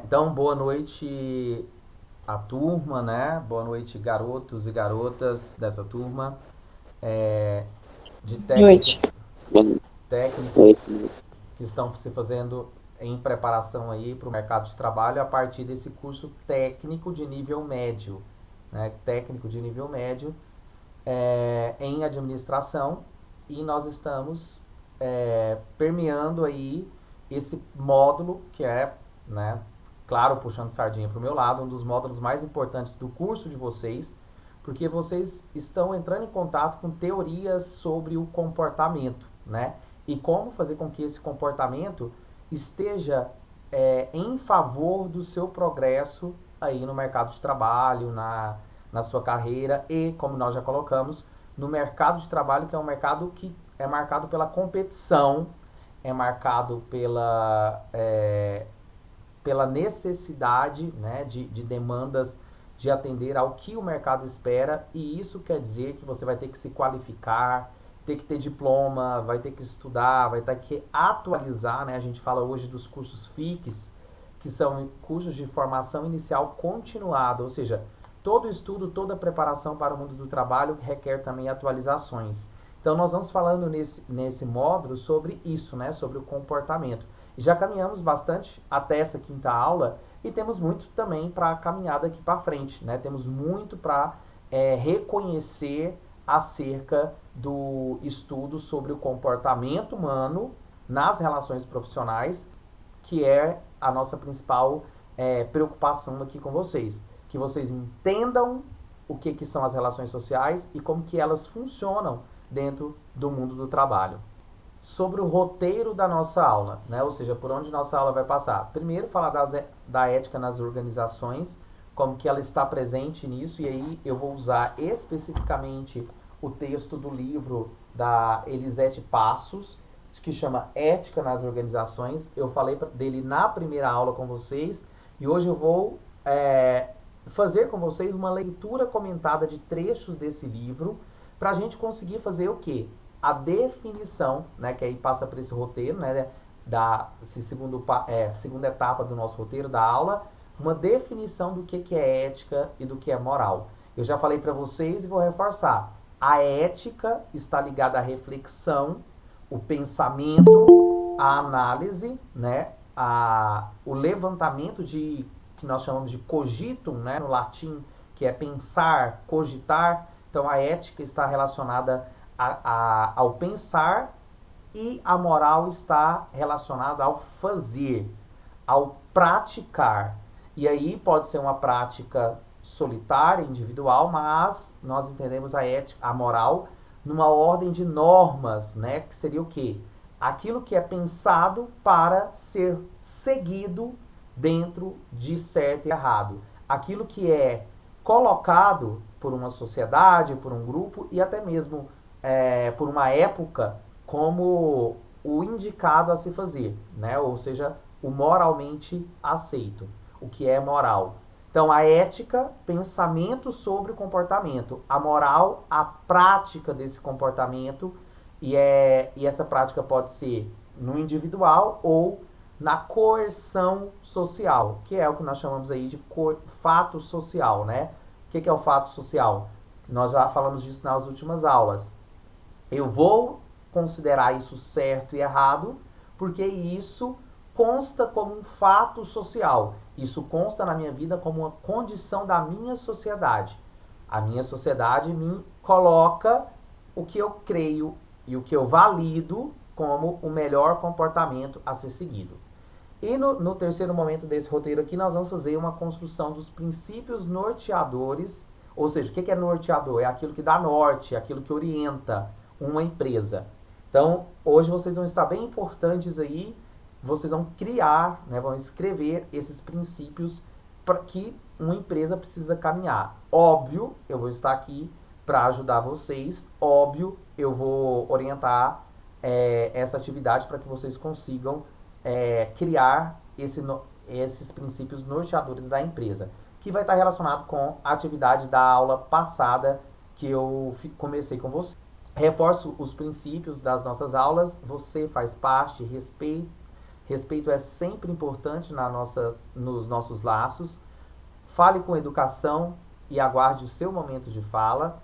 Então, boa noite à turma, né? Boa noite, garotos e garotas dessa turma, de Noite. técnicos que estão se fazendo em preparação aí para o mercado de trabalho a partir desse curso técnico de nível médio, né? Técnico de nível médio em administração, e nós estamos permeando aí esse módulo que é, né, claro, puxando sardinha para o meu lado, um dos módulos mais importantes do curso de vocês, porque vocês estão entrando em contato com teorias sobre o comportamento, né? E como fazer com que esse comportamento esteja em favor do seu progresso aí no mercado de trabalho, na sua carreira e, como nós já colocamos, no mercado de trabalho, que é um mercado que é marcado pela competição, é marcado pela necessidade, né, de demandas de atender ao que o mercado espera, e isso quer dizer que você vai ter que se qualificar, ter que ter diploma, vai ter que estudar, vai ter que atualizar, né? A gente fala hoje dos cursos FICs, que são cursos de formação inicial continuada, ou seja, todo estudo, toda preparação para o mundo do trabalho requer também atualizações. Então nós vamos falando nesse módulo sobre isso, né? Sobre o comportamento. E já caminhamos bastante até essa quinta aula e temos muito também para a caminhada aqui para frente, né? Temos muito para reconhecer acerca do estudo sobre o comportamento humano nas relações profissionais, que é a nossa principal preocupação aqui com vocês. Que vocês entendam o que são as relações sociais e como que elas funcionam dentro do mundo do trabalho. Sobre o roteiro da nossa aula, né? Ou seja, por onde nossa aula vai passar. Primeiro, falar da ética nas organizações, como que ela está presente nisso, e aí eu vou usar especificamente o texto do livro da Elisete Passos, que chama Ética nas Organizações. Eu falei dele na primeira aula com vocês, e hoje eu vou fazer com vocês uma leitura comentada de trechos desse livro, para a gente conseguir fazer o quê? A definição, né, que aí passa por esse roteiro, né, segunda etapa do nosso roteiro da aula, uma definição do que é ética e do que é moral. Eu já falei para vocês e vou reforçar. A ética está ligada à reflexão, o pensamento, a análise, né, o levantamento que nós chamamos de cogitum, né, no latim, que é pensar, cogitar. Então a ética está relacionada ao pensar, e a moral está relacionada ao fazer, ao praticar. E aí pode ser uma prática solitária, individual, mas nós entendemos a ética, a moral, numa ordem de normas, né? Que seria o quê? Aquilo que é pensado para ser seguido dentro de certo e errado. Aquilo que é colocado por uma sociedade, por um grupo e até mesmo por uma época como o indicado a se fazer, né? Ou seja, o moralmente aceito, o que é moral. Então, a ética, pensamento sobre o comportamento. A moral, a prática desse comportamento. E essa prática pode ser no individual ou na coerção social, que é o que nós chamamos aí de fato social, né? O que é o fato social? Nós já falamos disso nas últimas aulas. Eu vou considerar isso certo e errado, porque isso consta como um fato social. Isso consta na minha vida como uma condição da minha sociedade. A minha sociedade me coloca o que eu creio e o que eu valido como o melhor comportamento a ser seguido. E no terceiro momento desse roteiro aqui, nós vamos fazer uma construção dos princípios norteadores. Ou seja, o que é norteador? É aquilo que dá norte, é aquilo que orienta uma empresa. Então, hoje vocês vão estar bem importantes aí, vocês vão criar, né, vão escrever esses princípios para que uma empresa precisa caminhar. Óbvio, eu vou estar aqui para ajudar vocês, óbvio, eu vou orientar essa atividade para que vocês consigam criar esses princípios norteadores da empresa, que vai estar relacionado com a atividade da aula passada que eu comecei com você. Reforço os princípios das nossas aulas. Você faz parte, respeite Respeito é sempre importante nos nossos laços. Fale com educação e aguarde o seu momento de fala.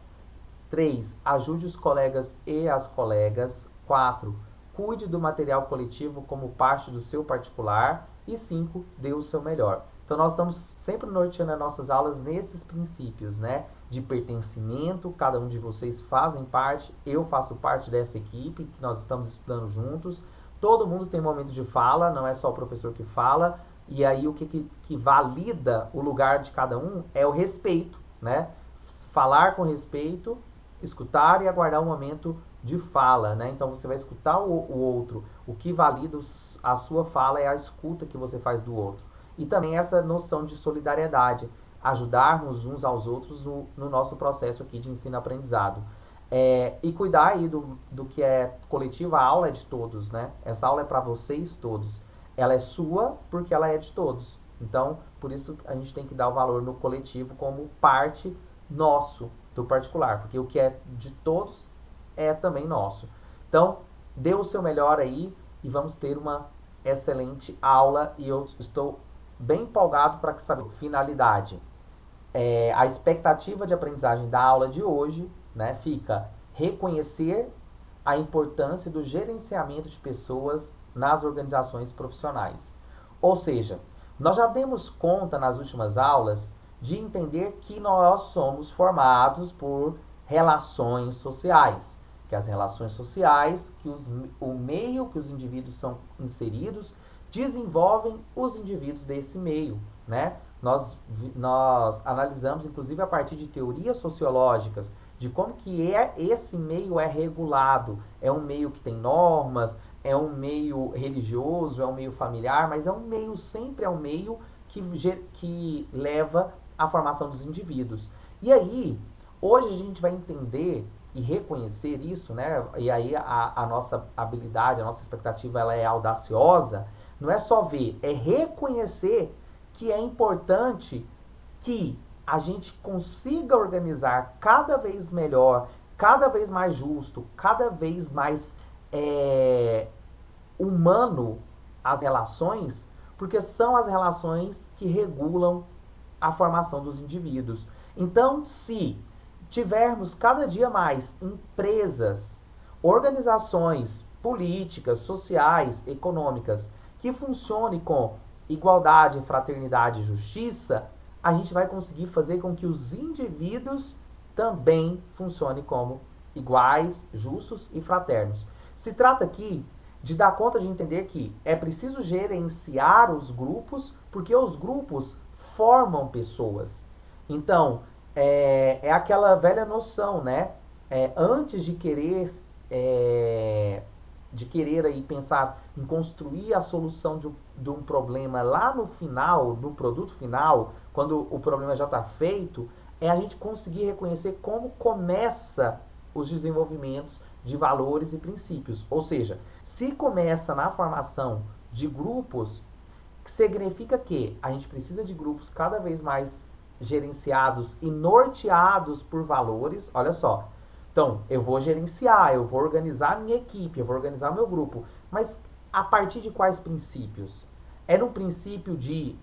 3. Ajude os colegas e as colegas. 4. Cuide do material coletivo como parte do seu particular. E 5. Dê o seu melhor. Então, nós estamos sempre norteando as nossas aulas nesses princípios, né? De pertencimento, cada um de vocês fazem parte, eu faço parte dessa equipe, que nós estamos estudando juntos. Todo mundo tem momento de fala, não é só o professor que fala. E aí, o que valida o lugar de cada um é o respeito, né? Falar com respeito, escutar e aguardar o momento de fala, né? Então, você vai escutar o outro. O que valida a sua fala é a escuta que você faz do outro. E também essa noção de solidariedade, ajudarmos uns aos outros no nosso processo aqui de ensino-aprendizado. E cuidar aí do que é coletivo. A aula é de todos, né? Essa aula é para vocês todos. Ela é sua porque ela é de todos. Então, por isso a gente tem que dar o valor no coletivo como parte nosso do particular, porque o que é de todos é também nosso. Então, dê o seu melhor aí e vamos ter uma excelente aula e eu estou bem empolgado para saber finalidade. A expectativa de aprendizagem da aula de hoje, né, fica reconhecer a importância do gerenciamento de pessoas nas organizações profissionais. Ou seja, nós já demos conta nas últimas aulas de entender que nós somos formados por relações sociais, que as relações sociais, o meio que os indivíduos são inseridos, desenvolvem os indivíduos desse meio, né? Nós analisamos, inclusive, a partir de teorias sociológicas, de como que esse meio é regulado. É um meio que tem normas, é um meio religioso, é um meio familiar, mas sempre é um meio que leva à formação dos indivíduos. E aí, hoje a gente vai entender e reconhecer isso, né? E aí a nossa habilidade, a nossa expectativa, ela é audaciosa. Não é só ver, é reconhecer que é importante que a gente consiga organizar cada vez melhor, cada vez mais justo, cada vez mais humano as relações, porque são as relações que regulam a formação dos indivíduos. Então, se tivermos cada dia mais empresas, organizações políticas, sociais, econômicas, que funcionem com igualdade, fraternidade e justiça, a gente vai conseguir fazer com que os indivíduos também funcionem como iguais, justos e fraternos. Se trata aqui de dar conta de entender que é preciso gerenciar os grupos, porque os grupos formam pessoas. Então, é aquela velha noção, né? Antes de querer aí pensar em construir a solução de um problema lá no final, no produto final, quando o problema já está feito, é a gente conseguir reconhecer como começa os desenvolvimentos de valores e princípios. Ou seja, se começa na formação de grupos, significa que a gente precisa de grupos cada vez mais gerenciados e norteados por valores. Olha só. Então, eu vou gerenciar, eu vou organizar minha equipe, eu vou organizar meu grupo. Mas a partir de quais princípios? É no princípio de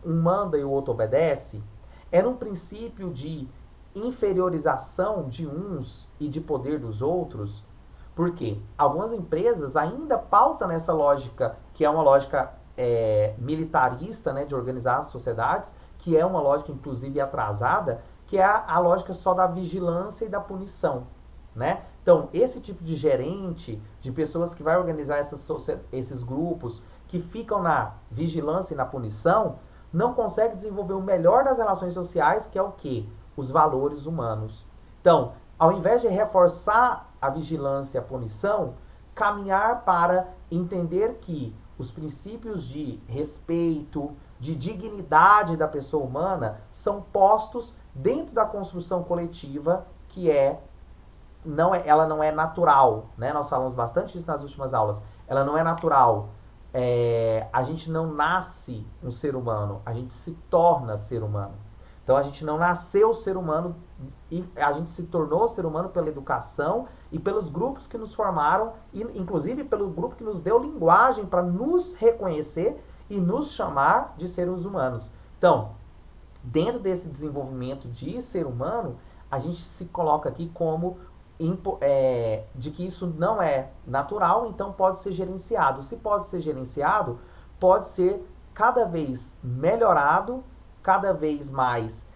um manda e o outro obedece? É no princípio de inferiorização de uns e de poder dos outros? Porque algumas empresas ainda pautam nessa lógica, que é uma lógica militarista, né, de organizar as sociedades, que é uma lógica, inclusive, atrasada, que é a lógica só da vigilância e da punição, né? Então, esse tipo de gerente, de pessoas que vai organizar esses grupos, que ficam na vigilância e na punição, não consegue desenvolver o melhor das relações sociais, que é o quê? Os valores humanos. Então, ao invés de reforçar a vigilância e a punição, caminhar para entender que os princípios de respeito, de dignidade da pessoa humana são postos dentro da construção coletiva, que ela não é natural, né? Nós falamos bastante disso nas últimas aulas. Ela não é natural. A gente não nasce um ser humano, a gente se torna ser humano. Então a gente não nasceu ser humano e a gente se tornou ser humano pela educação e pelos grupos que nos formaram, e inclusive pelo grupo que nos deu linguagem para nos reconhecer e nos chamar de seres humanos. Então, dentro desse desenvolvimento de ser humano, a gente se coloca aqui como de que isso não é natural, então pode ser gerenciado. Se pode ser gerenciado, pode ser cada vez melhorado, cada vez mais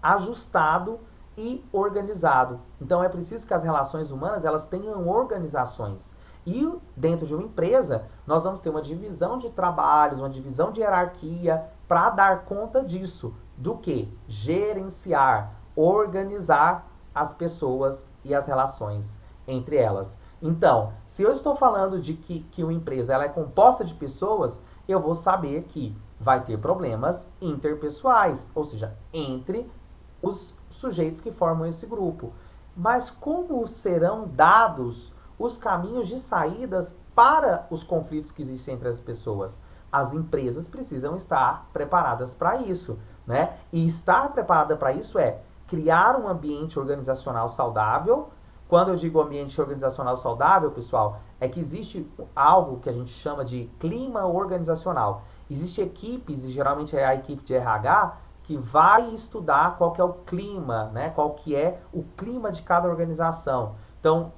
ajustado e organizado. Então é preciso que as relações humanas elas tenham organizações. E dentro de uma empresa, nós vamos ter uma divisão de trabalhos, uma divisão de hierarquia para dar conta disso. Do que? Gerenciar, organizar as pessoas e as relações entre elas. Então, se eu estou falando de que uma empresa ela é composta de pessoas, eu vou saber que vai ter problemas interpessoais, ou seja, entre os sujeitos que formam esse grupo. Mas como serão dados os caminhos de saídas para os conflitos que existem entre as pessoas? As empresas precisam estar preparadas para isso, né? E estar preparada para isso é criar um ambiente organizacional saudável. Quando eu digo ambiente organizacional saudável, pessoal, é que existe algo que a gente chama de clima organizacional. Existem equipes, e geralmente é a equipe de RH, que vai estudar qual que é o clima, né? Qual que é o clima de cada organização. Então,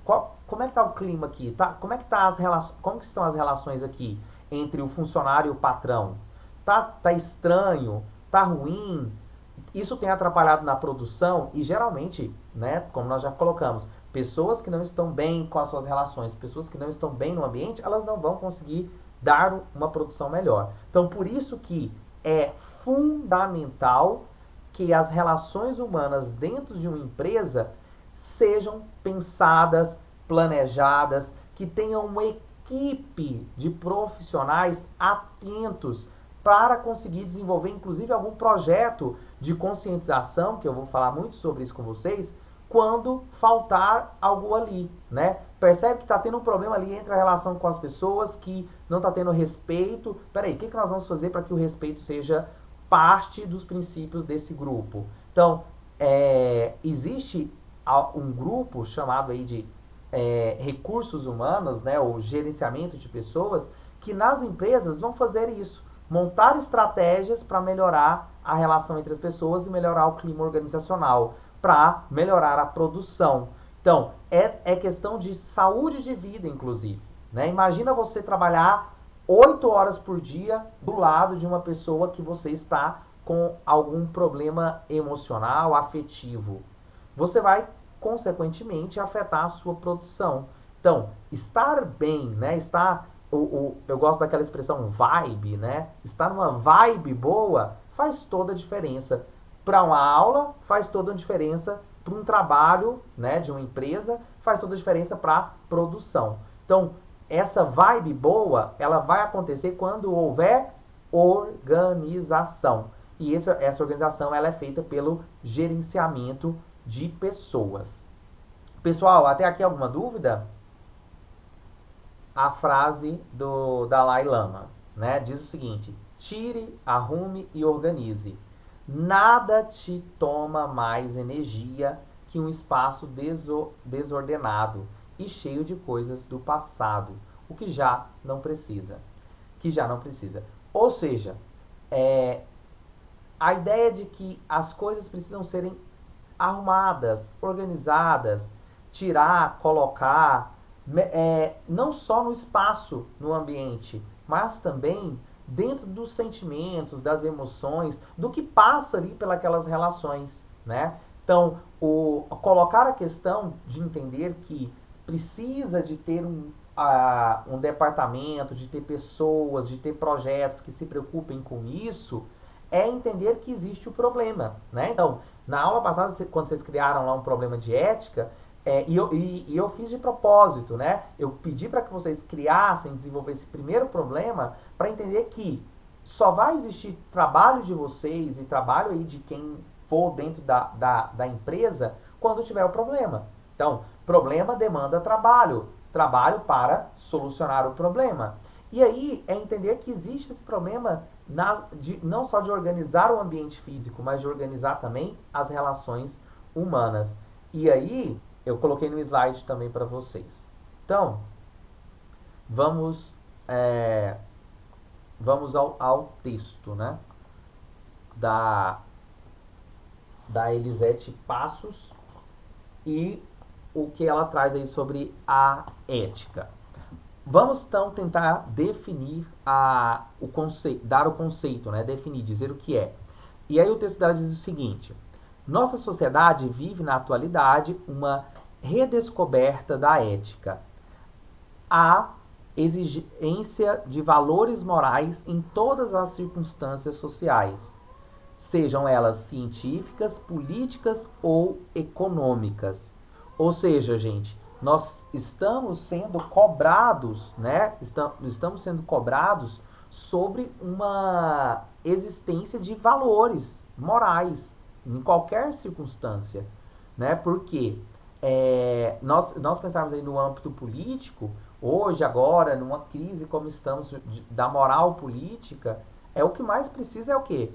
como é que está o clima aqui? Como que estão as relações aqui entre o funcionário e o patrão? Tá estranho? Tá ruim? Isso tem atrapalhado na produção e geralmente, né, como nós já colocamos, pessoas que não estão bem com as suas relações, pessoas que não estão bem no ambiente, elas não vão conseguir dar uma produção melhor. Então, por isso que é fundamental que as relações humanas dentro de uma empresa sejam pensadas, planejadas, que tenham uma equipe de profissionais atentos para conseguir desenvolver, inclusive, algum projeto de conscientização, que eu vou falar muito sobre isso com vocês, quando faltar algo ali, né? Percebe que está tendo um problema ali entre a relação com as pessoas, que não está tendo respeito. Peraí, o que nós vamos fazer para que o respeito seja parte dos princípios desse grupo? Então, existe um grupo chamado aí de recursos humanos, né, ou gerenciamento de pessoas, que nas empresas vão fazer isso. Montar estratégias para melhorar a relação entre as pessoas e melhorar o clima organizacional, para melhorar a produção. Então, é questão de saúde de vida, inclusive, né? Imagina você trabalhar 8 horas por dia do lado de uma pessoa que você está com algum problema emocional, afetivo. Você vai, consequentemente, afetar a sua produção. Então, estar bem, né? Eu gosto daquela expressão vibe, né? Estar numa vibe boa faz toda a diferença. Para uma aula, faz toda a diferença. Para um trabalho, né, de uma empresa, faz toda a diferença para a produção. Então, essa vibe boa, ela vai acontecer quando houver organização. E essa organização ela é feita pelo gerenciamento de pessoas. Pessoal, até aqui alguma dúvida? A frase do Dalai Lama, né, diz o seguinte: tire, arrume e organize. Nada te toma mais energia que um espaço desordenado e cheio de coisas do passado, o que já não precisa. Ou seja, a ideia de que as coisas precisam serem arrumadas, organizadas, tirar, colocar, não só no espaço, no ambiente, mas também dentro dos sentimentos, das emoções, do que passa ali pelas relações, né? Então, colocar a questão de entender que precisa de ter um departamento, de ter pessoas, de ter projetos que se preocupem com isso, é entender que existe o problema, né? Então, na aula passada, quando vocês criaram lá um problema de ética, e eu fiz de propósito, né? Eu pedi para que vocês criassem, desenvolvessem esse primeiro problema para entender que só vai existir trabalho de vocês e trabalho aí de quem for dentro da empresa quando tiver o problema. Então, problema demanda trabalho. Trabalho para solucionar o problema. E aí é entender que existe esse problema não só de organizar o ambiente físico, mas de organizar também as relações humanas. E aí eu coloquei no slide também para vocês. Então, vamos, vamos ao texto, né? Da, da Elisete Passos e o que ela traz aí sobre a ética. Vamos então tentar definir o conceito, dar o conceito, né? Definir, dizer o que é. E aí o texto dela diz o seguinte: nossa sociedade vive na atualidade uma redescoberta da ética. Há exigência de valores morais em todas as circunstâncias sociais, sejam elas científicas, políticas ou econômicas. Ou seja, gente, nós estamos sendo cobrados, né? Estamos sendo cobrados sobre uma existência de valores morais em qualquer circunstância, né? Porque nós pensarmos aí no âmbito político, hoje, agora, numa crise como estamos da moral política, o que mais precisa é o quê?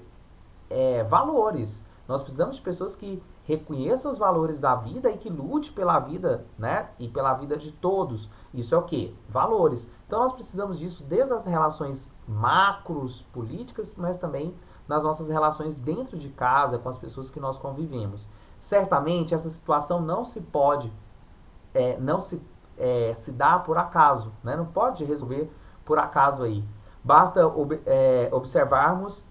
Valores. Nós precisamos de pessoas que reconheçam os valores da vida e que lute pela vida, né? E pela vida de todos. Isso é o quê? Valores. Então nós precisamos disso desde as relações macros políticas, mas também nas nossas relações dentro de casa, com as pessoas que nós convivemos. Certamente essa situação não se pode, se dá por acaso, né? Não pode resolver por acaso aí. Basta observarmos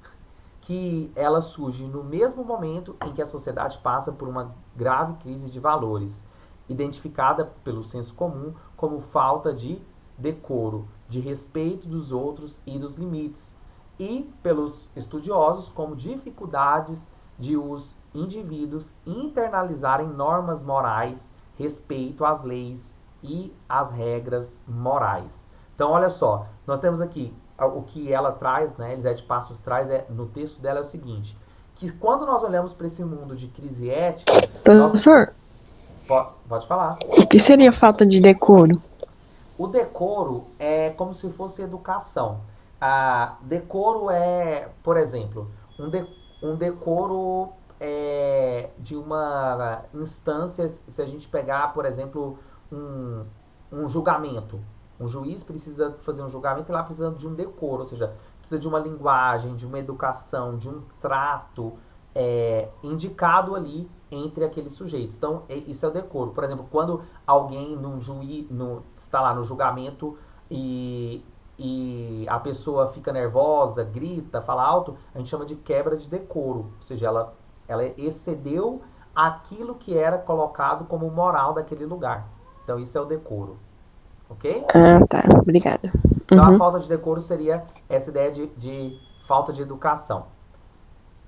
que ela surge no mesmo momento em que a sociedade passa por uma grave crise de valores, identificada pelo senso comum como falta de decoro, de respeito dos outros e dos limites, e pelos estudiosos como dificuldades de os indivíduos internalizarem normas morais, respeito às leis e às regras morais. Então, olha só, nós temos aqui o que ela traz, né, Elisete Passos traz no texto dela é o seguinte, que quando nós olhamos para esse mundo de crise ética, Professor, pode falar. o que seria falta de decoro? O decoro é como se fosse educação. Decoro é, por exemplo, um decoro de uma instância, se a gente pegar, por exemplo, um julgamento. Um juiz precisa fazer um julgamento e lá precisa de um decoro, ou seja, precisa de uma linguagem, de uma educação, de um trato indicado ali entre aqueles sujeitos. Então, isso é o decoro. Por exemplo, quando alguém está lá no julgamento e a pessoa fica nervosa, grita, fala alto, a gente chama de quebra de decoro. Ou seja, ela excedeu aquilo que era colocado como moral daquele lugar. Então, isso é o decoro. Ok? Ah, tá. Obrigada. Então, a Uhum. falta de decoro seria essa ideia de falta de educação.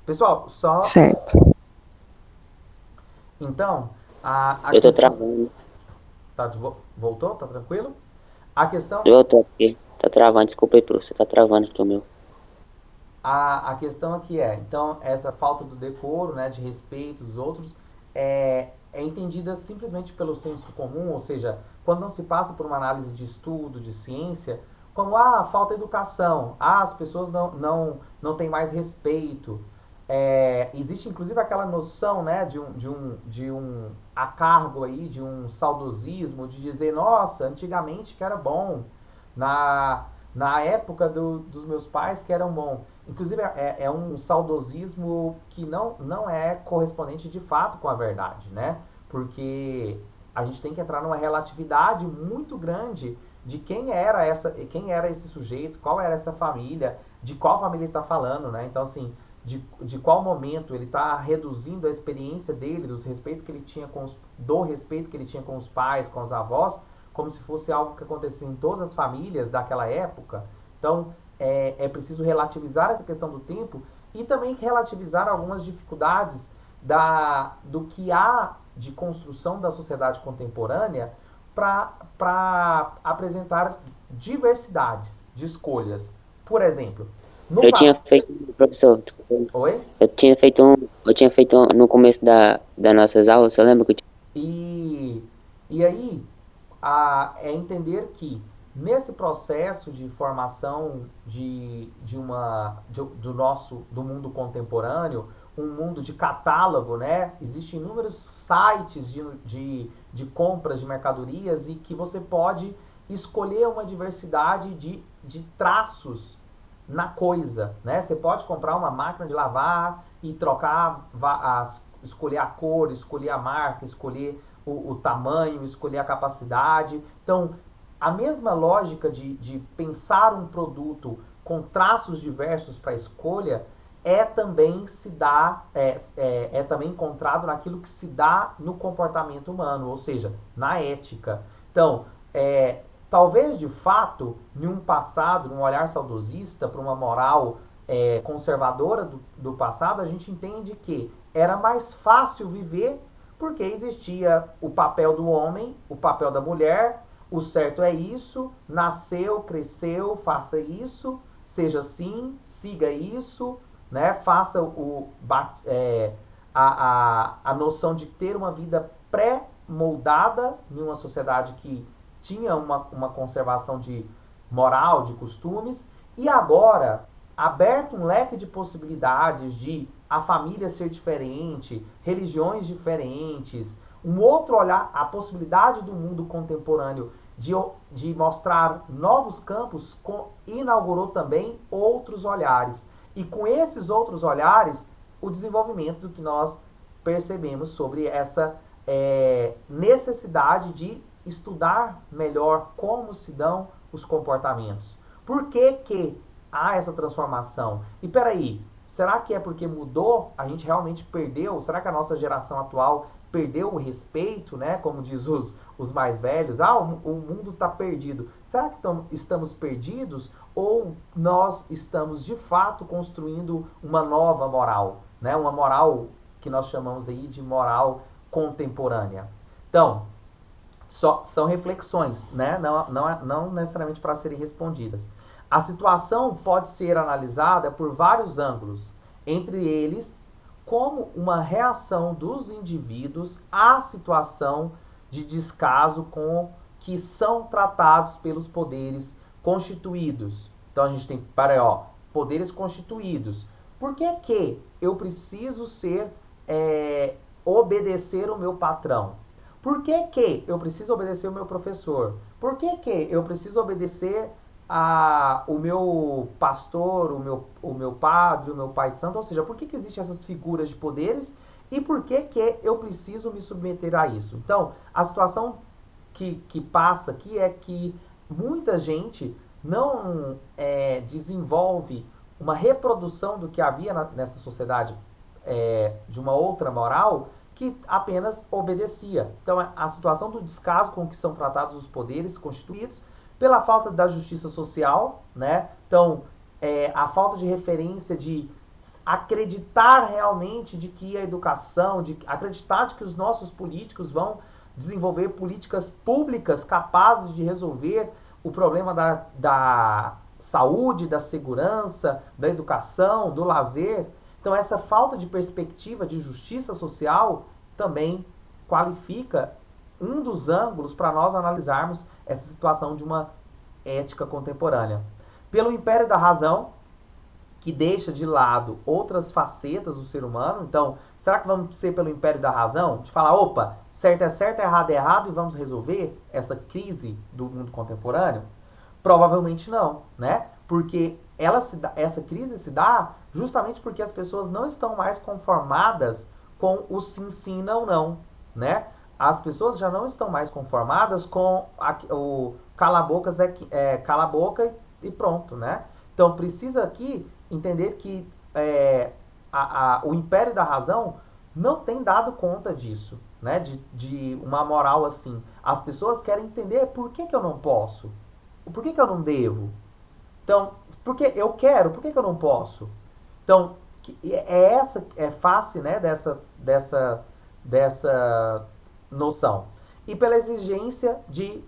Pessoal, só. Certo. Então, a Eu tô questão. travando. Tá voltou? Tá tranquilo? A questão, Eu tô aqui. Tá travando, desculpa aí, professor. Tá travando aqui o meu. a questão aqui então, essa falta do decoro, né, de respeito dos outros, é entendida simplesmente pelo senso comum, ou seja, quando não se passa por uma análise de estudo, de ciência, como, falta educação, as pessoas não têm mais respeito. Existe inclusive aquela noção, né, de um acargo aí, de um saudosismo, de dizer, nossa, antigamente que era bom, na, na época dos meus pais que eram bom. Inclusive é um saudosismo que não é correspondente de fato com a verdade, né? Porque a gente tem que entrar numa relatividade muito grande de quem era esse sujeito, qual era essa família, de qual família ele está falando, né? Então, assim, de qual momento ele está reduzindo a experiência dele, do respeito que ele tinha com os pais, com os avós, como se fosse algo que acontecia em todas as famílias daquela época. Então, é preciso relativizar essa questão do tempo e também relativizar algumas dificuldades do que há de construção da sociedade contemporânea para apresentar diversidades de escolhas. Por exemplo, no Eu tinha passado. feito, professor, desculpa aí. Oi? Eu tinha feito no começo das nossas aulas, você lembra que eu tinha... E, e aí, é entender que nesse processo de formação do mundo contemporâneo, um mundo de catálogo, né? Existem inúmeros sites de compras de mercadorias e que você pode escolher uma diversidade de traços na coisa, né? Você pode comprar uma máquina de lavar e trocar, escolher a cor, escolher a marca, escolher o tamanho, escolher a capacidade. Então, a mesma lógica de pensar um produto com traços diversos para escolha também também encontrado naquilo que se dá no comportamento humano, ou seja, na ética. Então, talvez de fato, em um passado, num olhar saudosista, para uma moral conservadora do passado, a gente entende que era mais fácil viver porque existia o papel do homem, o papel da mulher, o certo é isso, nasceu, cresceu, faça isso, seja assim, siga isso, né? Faça a noção de ter uma vida pré-moldada em uma sociedade que tinha uma conservação de moral, de costumes, e agora, aberto um leque de possibilidades de a família ser diferente, religiões diferentes, um outro olhar, a possibilidade do mundo contemporâneo de mostrar novos campos, inaugurou também outros olhares. E com esses outros olhares, o desenvolvimento do que nós percebemos sobre essa necessidade de estudar melhor como se dão os comportamentos. Por que há essa transformação? E peraí, será que é porque mudou? A gente realmente perdeu? Será que a nossa geração atual perdeu o respeito, né? Como diz os mais velhos, o mundo está perdido. Será que estamos perdidos ou nós estamos de fato construindo uma nova moral, né? Uma moral que nós chamamos aí de moral contemporânea. Então, são reflexões, né? Não necessariamente para serem respondidas. A situação pode ser analisada por vários ângulos, entre eles como uma reação dos indivíduos à situação de descaso com que são tratados pelos poderes constituídos. Então a gente tem, poderes constituídos. Por que eu preciso obedecer o meu patrão? Por que eu preciso obedecer o meu professor? Por que eu preciso obedecer o meu pastor, o meu padre, o meu pai de santo? Ou seja, por que existem essas figuras de poderes e por que eu preciso me submeter a isso? Então, a situação que passa aqui é que muita gente não desenvolve uma reprodução do que havia nessa sociedade de uma outra moral que apenas obedecia. Então, a situação do descaso com que são tratados os poderes constituídos pela falta da justiça social, né? Então, a falta de referência de acreditar realmente de que a educação, de acreditar de que os nossos políticos vão desenvolver políticas públicas capazes de resolver o problema da saúde, da segurança, da educação, do lazer. Então, essa falta de perspectiva de justiça social também qualifica um dos ângulos para nós analisarmos essa situação de uma ética contemporânea. Pelo império da razão, que deixa de lado outras facetas do ser humano. Então, será que vamos ser pelo império da razão? De falar, opa, certo é certo, errado é errado e vamos resolver essa crise do mundo contemporâneo? Provavelmente não, né? Porque essa crise se dá justamente porque as pessoas não estão mais conformadas com o sim, não, né? As pessoas já não estão mais conformadas com o cala a boca e pronto, né? Então precisa aqui entender que o império da razão não tem dado conta disso, né? De uma moral assim. As pessoas querem entender por que eu não posso, por que eu não devo. Então, porque eu quero, por que eu não posso? Então, essa face, né, dessa noção. E pela exigência de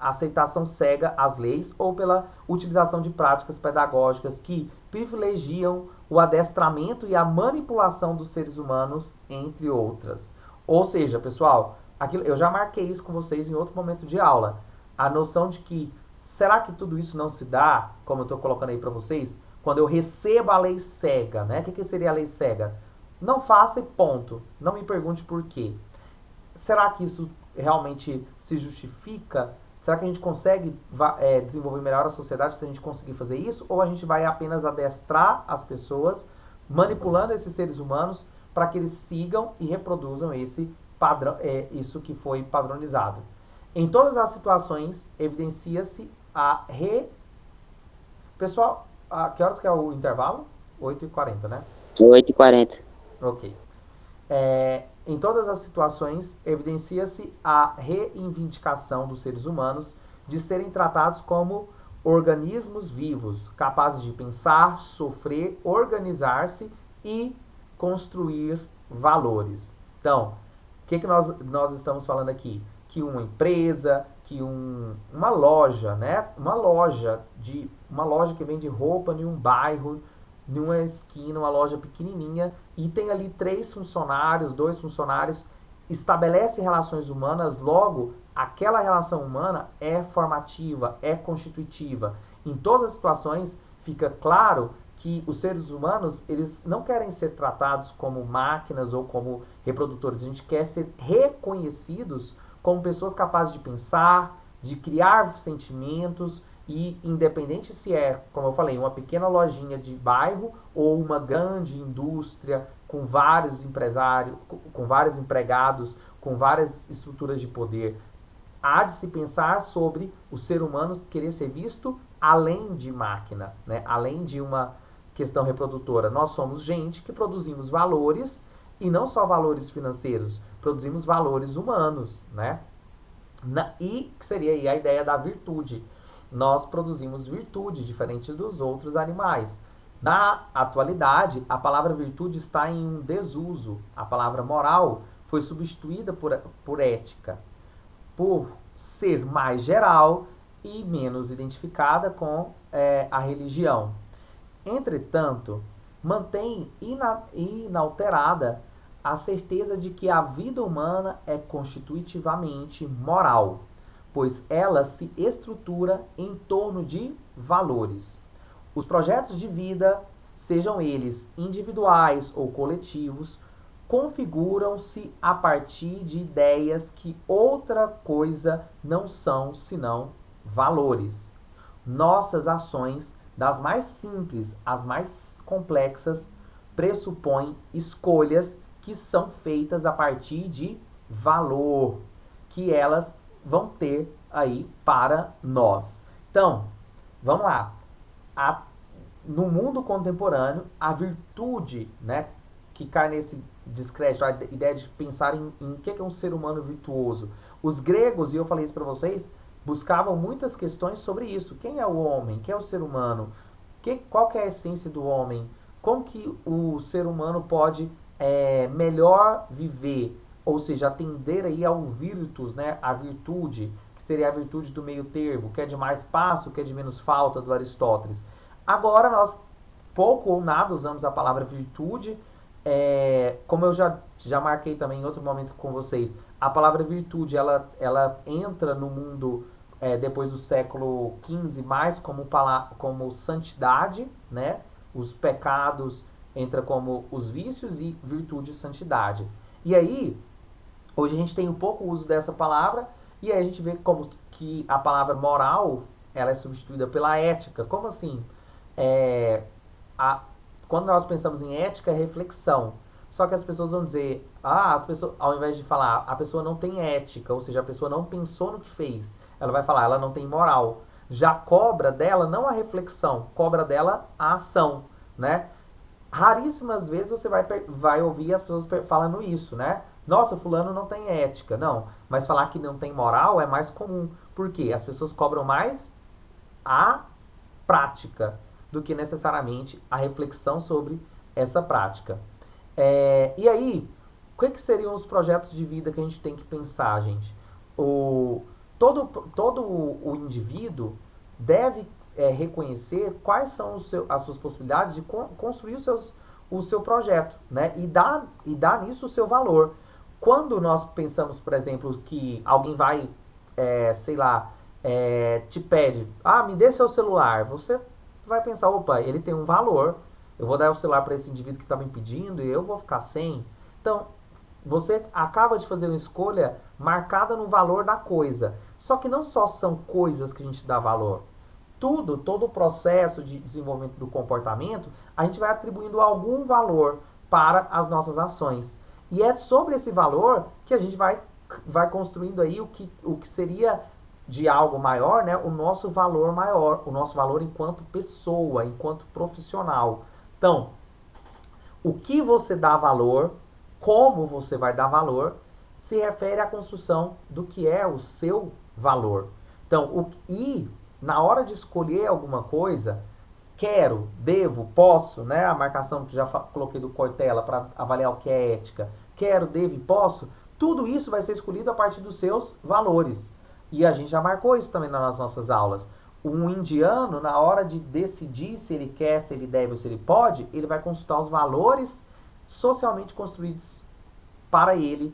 aceitação cega às leis ou pela utilização de práticas pedagógicas que privilegiam o adestramento e a manipulação dos seres humanos, entre outras. Ou seja, pessoal, eu já marquei isso com vocês em outro momento de aula. A noção de que Será que tudo isso não se dá, como eu estou colocando aí para vocês, quando eu recebo a lei cega, né? O que seria a lei cega? Não faça e ponto. Não me pergunte por quê. Será que isso realmente se justifica? Será que a gente consegue desenvolver melhor a sociedade se a gente conseguir fazer isso? Ou a gente vai apenas adestrar as pessoas, manipulando esses seres humanos para que eles sigam e reproduzam esse padrão, isso que foi padronizado? Em todas as situações, evidencia-se a Pessoal, que horas que é o intervalo? 8h40, né? 8h40. Ok. Em todas as situações, evidencia-se a reivindicação dos seres humanos de serem tratados como organismos vivos, capazes de pensar, sofrer, organizar-se e construir valores. Então, o que nós estamos falando aqui? Que uma empresa, que uma loja, né? Uma loja que vende roupa em um bairro, numa esquina, uma loja pequenininha, e tem ali 3 funcionários, 2 funcionários, estabelece relações humanas, logo, aquela relação humana é formativa, é constitutiva. Em todas as situações, fica claro que os seres humanos, eles não querem ser tratados como máquinas ou como reprodutores. A gente quer ser reconhecidos como pessoas capazes de pensar, de criar sentimentos, e independente se é, como eu falei, uma pequena lojinha de bairro ou uma grande indústria com vários empresários, com vários empregados, com várias estruturas de poder, há de se pensar sobre o ser humano querer ser visto além de máquina, né? Além de uma questão reprodutora. Nós somos gente que produzimos valores, e não só valores financeiros, produzimos valores humanos, né? E que seria aí a ideia da virtude. Nós produzimos virtude, diferente dos outros animais. Na atualidade, a palavra virtude está em um desuso. A palavra moral foi substituída por ética, por ser mais geral e menos identificada com a religião. Entretanto, mantém inalterada a certeza de que a vida humana é constitutivamente moral, pois ela se estrutura em torno de valores. Os projetos de vida, sejam eles individuais ou coletivos, configuram-se a partir de ideias que outra coisa não são senão valores. Nossas ações, das mais simples às mais complexas, pressupõem escolhas que são feitas a partir de valor, que elas vão ter aí para nós. Então, vamos lá. No mundo contemporâneo, a virtude, né, que cai nesse descrédito, a ideia de pensar em o que é um ser humano virtuoso. Os gregos, e eu falei isso para vocês, buscavam muitas questões sobre isso. Quem é o homem? Quem é o ser humano? Qual que é a essência do homem? Como que o ser humano pode melhor viver? Ou seja, atender aí ao virtus, né? A virtude, que seria a virtude do meio termo, que é de mais passo, que é de menos falta, do Aristóteles. Agora nós pouco ou nada usamos a palavra virtude, como eu já marquei também em outro momento com vocês, a palavra virtude ela entra no mundo depois do século XV mais como santidade, né? Os pecados entra como os vícios e virtude e santidade. E aí, hoje a gente tem um pouco uso dessa palavra, e aí a gente vê como que a palavra moral ela é substituída pela ética. Como assim? Quando nós pensamos em ética, é reflexão. Só que as pessoas vão dizer, as pessoas, ao invés de falar, a pessoa não tem ética, ou seja, a pessoa não pensou no que fez, ela vai falar, ela não tem moral. Já cobra dela não a reflexão, cobra dela a ação, né? Raríssimas vezes você vai ouvir as pessoas falando isso, né? Nossa, fulano não tem ética. Não, mas falar que não tem moral é mais comum. Por quê? As pessoas cobram mais a prática do que necessariamente a reflexão sobre essa prática. E aí, o que seriam os projetos de vida que a gente tem que pensar, gente? Todo o indivíduo deve reconhecer quais são as suas possibilidades de construir o seu projeto, né? E dar nisso o seu valor. Quando nós pensamos, por exemplo, que alguém vai, sei lá, te pede, me dê seu celular, você vai pensar, opa, ele tem um valor, eu vou dar o celular para esse indivíduo que está me pedindo e eu vou ficar sem. Então, você acaba de fazer uma escolha marcada no valor da coisa. Só que não só são coisas que a gente dá valor. Todo o processo de desenvolvimento do comportamento, a gente vai atribuindo algum valor para as nossas ações. E é sobre esse valor que a gente vai construindo aí o que seria de algo maior, né? O nosso valor maior, o nosso valor enquanto pessoa, enquanto profissional. Então, o que você dá valor, como você vai dar valor, se refere à construção do que é o seu valor. Então, na hora de escolher alguma coisa, quero, devo, posso, né? A marcação que já coloquei do Cortella para avaliar o que é ética. Quero, devo e posso. Tudo isso vai ser escolhido a partir dos seus valores. E a gente já marcou isso também nas nossas aulas. Um indiano, na hora de decidir se ele quer, se ele deve ou se ele pode, ele vai consultar os valores socialmente construídos para ele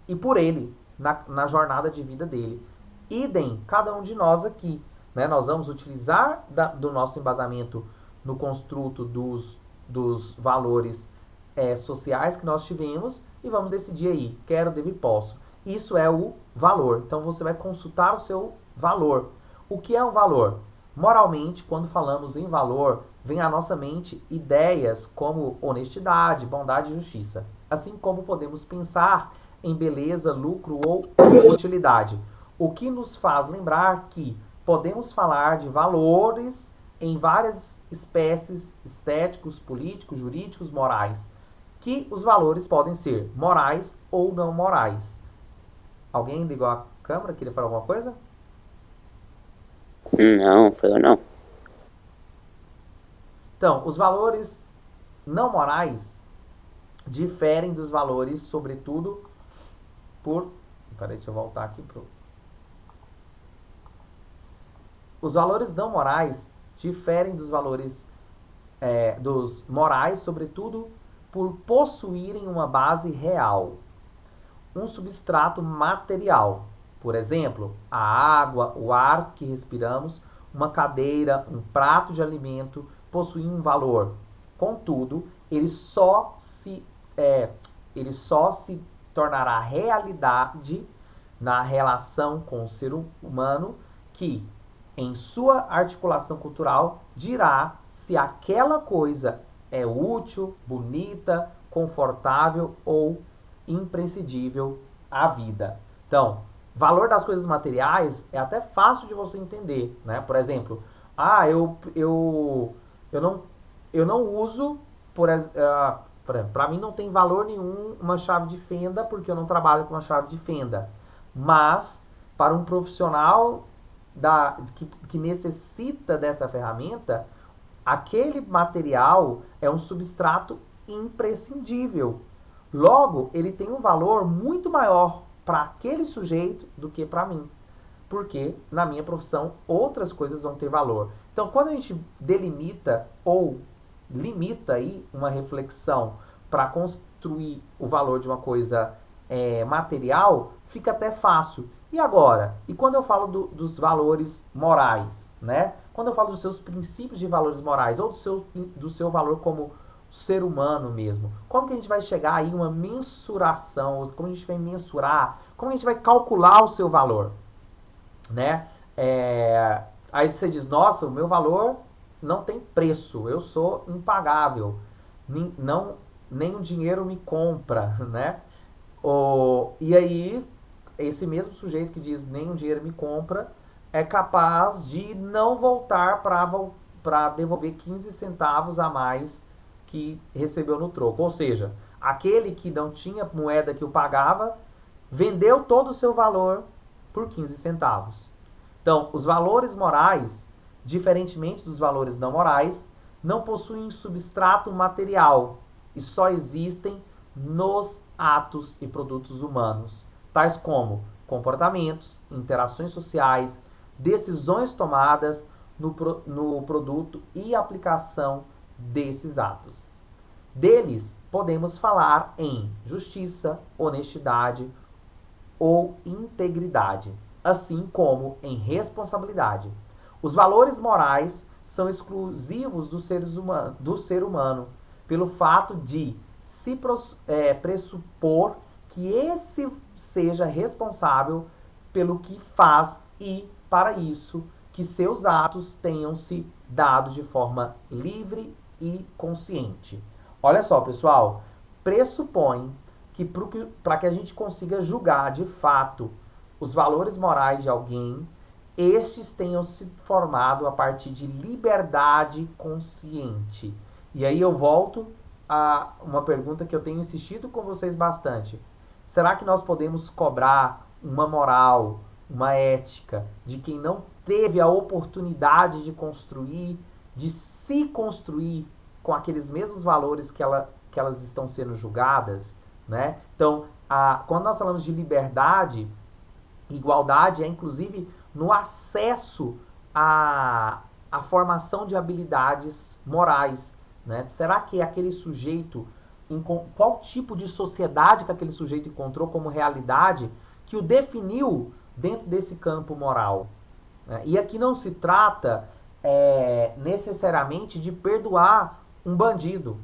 e por ele, na jornada de vida dele. Idem, cada um de nós aqui. Né? Nós vamos utilizar do nosso embasamento no construto dos valores sociais que nós tivemos e vamos decidir aí, quero, devo e posso. Isso é o valor. Então você vai consultar o seu valor. O que é um valor? Moralmente, quando falamos em valor, vem à nossa mente ideias como honestidade, bondade e justiça. Assim como podemos pensar em beleza, lucro ou utilidade. O que nos faz lembrar que podemos falar de valores em várias espécies estéticos, políticos, jurídicos, morais. Que os valores podem ser morais ou não morais. Alguém ligou a câmera? Queria falar alguma coisa? Não, foi eu não. Então, os valores não morais diferem dos valores, sobretudo, por... Peraí, deixa eu voltar aqui pro... Os valores não morais diferem dos valores dos morais, sobretudo, por possuírem uma base real, um substrato material. Por exemplo, a água, o ar que respiramos, uma cadeira, um prato de alimento possuem um valor. Contudo, ele só se tornará realidade na relação com o ser humano que, em sua articulação cultural, dirá se aquela coisa é útil, bonita, confortável ou imprescindível à vida. Então, valor das coisas materiais é até fácil de você entender, né? Por exemplo, eu não uso, para mim não tem valor nenhum uma chave de fenda porque eu não trabalho com uma chave de fenda. Mas para um profissional que necessita dessa ferramenta, aquele material é um substrato imprescindível. Logo, ele tem um valor muito maior para aquele sujeito do que para mim. Porque na minha profissão outras coisas vão ter valor. Então, quando a gente delimita ou limita aí uma reflexão para construir o valor de uma coisa material, fica até fácil. E agora? E quando eu falo dos valores morais, né? Quando eu falo dos seus princípios de valores morais ou do seu valor como ser humano mesmo, como que a gente vai chegar aí uma mensuração? Como a gente vai mensurar? Como a gente vai calcular o seu valor? Né? Aí você diz, nossa, o meu valor não tem preço, eu sou impagável, nem o dinheiro me compra, né? E aí, esse mesmo sujeito que diz nem o dinheiro me compra, é capaz de não voltar para devolver 15 centavos a mais que recebeu no troco. Ou seja, aquele que não tinha moeda que o pagava, vendeu todo o seu valor por 15 centavos. Então, os valores morais, diferentemente dos valores não morais, não possuem substrato material e só existem nos atos e produtos humanos, tais como comportamentos, interações sociais, decisões tomadas no produto e aplicação desses atos. Deles, podemos falar em justiça, honestidade ou integridade. assim como em responsabilidade. Os valores morais são exclusivos do ser humano, pelo fato de se pressupor que esse seja responsável pelo que faz e, para isso, que seus atos tenham se dado de forma livre e consciente. Olha só, pessoal, pressupõe que para que a gente consiga julgar de fato os valores morais de alguém, estes tenham se formado a partir de liberdade consciente. E aí eu volto a uma pergunta que eu tenho insistido com vocês bastante. Será que nós podemos cobrar uma moral, uma ética de quem não teve a oportunidade de construir, de se construir com aqueles mesmos valores que elas estão sendo julgadas, né? Então, quando nós falamos de liberdade, igualdade é inclusive no acesso à formação de habilidades morais, né? Será que aquele sujeito, qual tipo de sociedade que aquele sujeito encontrou como realidade que o definiu dentro desse campo moral? E aqui não se trata necessariamente de perdoar um bandido,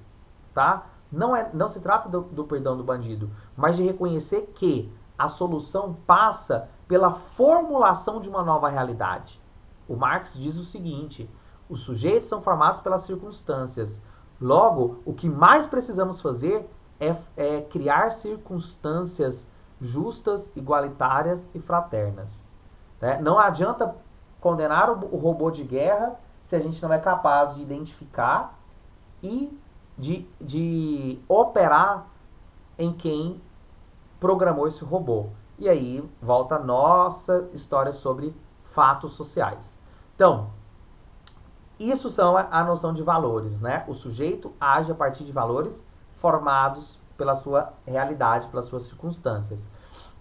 tá? Não se trata do perdão do bandido, mas de reconhecer que a solução passa pela formulação de uma nova realidade. O Marx diz o seguinte: os sujeitos são formados pelas circunstâncias. Logo, o que mais precisamos fazer é criar circunstâncias justas, igualitárias e fraternas. Não adianta condenar o robô de guerra se a gente não é capaz de identificar e de operar em quem programou esse robô. E aí volta a nossa história sobre fatos sociais. Então, isso são a noção de valores, né? O sujeito age a partir de valores formados pela sua realidade, pelas suas circunstâncias.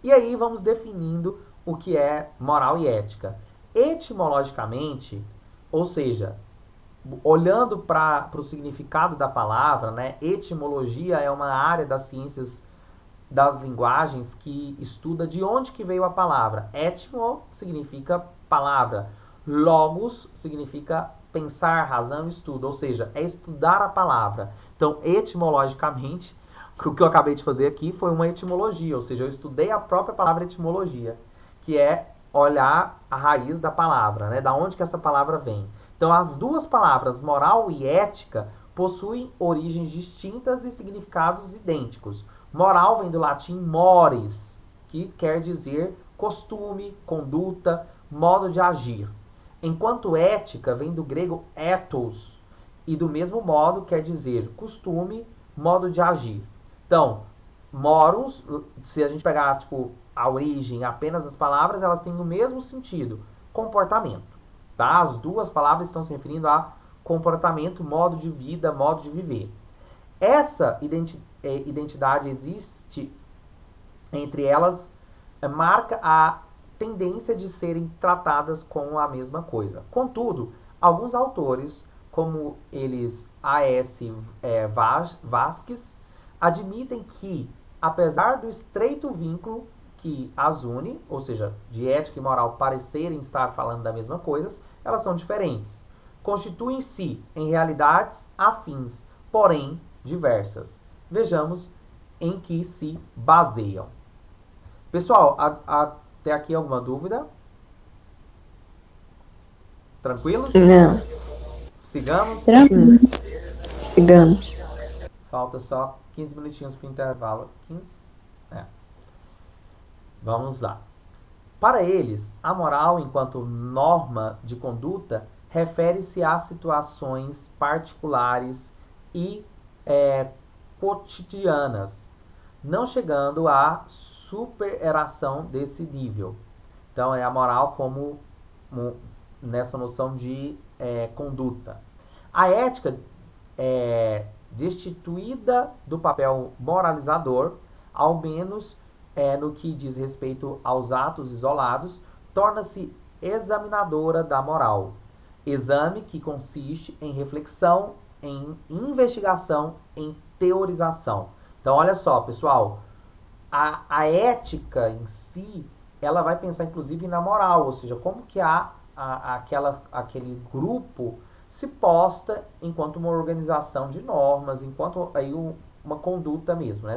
E aí vamos definindo o que é moral e ética. Etimologicamente, ou seja, olhando para o significado da palavra, né? Etimologia é uma área das ciências das linguagens que estuda de onde que veio a palavra. Etimo significa palavra. Logos significa pensar, razão, estudo. Ou seja, é estudar a palavra. Então, etimologicamente, o que eu acabei de fazer aqui foi uma etimologia. Ou seja, eu estudei a própria palavra etimologia, que é olhar a raiz da palavra, né? Da onde que essa palavra vem. Então, as duas palavras, moral e ética, possuem origens distintas e significados idênticos. Moral vem do latim mores, que quer dizer costume, conduta, modo de agir. Enquanto ética vem do grego ethos, e do mesmo modo quer dizer costume, modo de agir. Então, moros, se a gente pegar a origem apenas das palavras, elas têm o mesmo sentido, comportamento. Tá? As duas palavras estão se referindo a comportamento, modo de vida, modo de viver. Essa identidade existe entre elas, marca a tendência de serem tratadas com a mesma coisa. Contudo, alguns autores, como eles A.S. Vasquez, admitem que, apesar do estreito vínculo que as une, ou seja, de ética e moral parecerem estar falando da mesma coisa, elas são diferentes. Constituem-se em realidades afins, porém diversas. Vejamos em que se baseiam. Pessoal, até aqui alguma dúvida? Tranquilos? Não. Sigamos? Sigamos. Falta só 15 minutinhos para o intervalo. 15? Vamos lá. Para eles, a moral, enquanto norma de conduta, refere-se a situações particulares e cotidianas, não chegando à superação desse nível. Então, é a moral como nessa noção de conduta. A ética é destituída do papel moralizador, ao menos no que diz respeito aos atos isolados, torna-se examinadora da moral. Exame que consiste em reflexão, em investigação, em teorização. Então, olha só, pessoal, a ética em si, ela vai pensar inclusive na moral, ou seja, como que aquele grupo se posta enquanto uma organização de normas, enquanto aí uma conduta mesmo, né?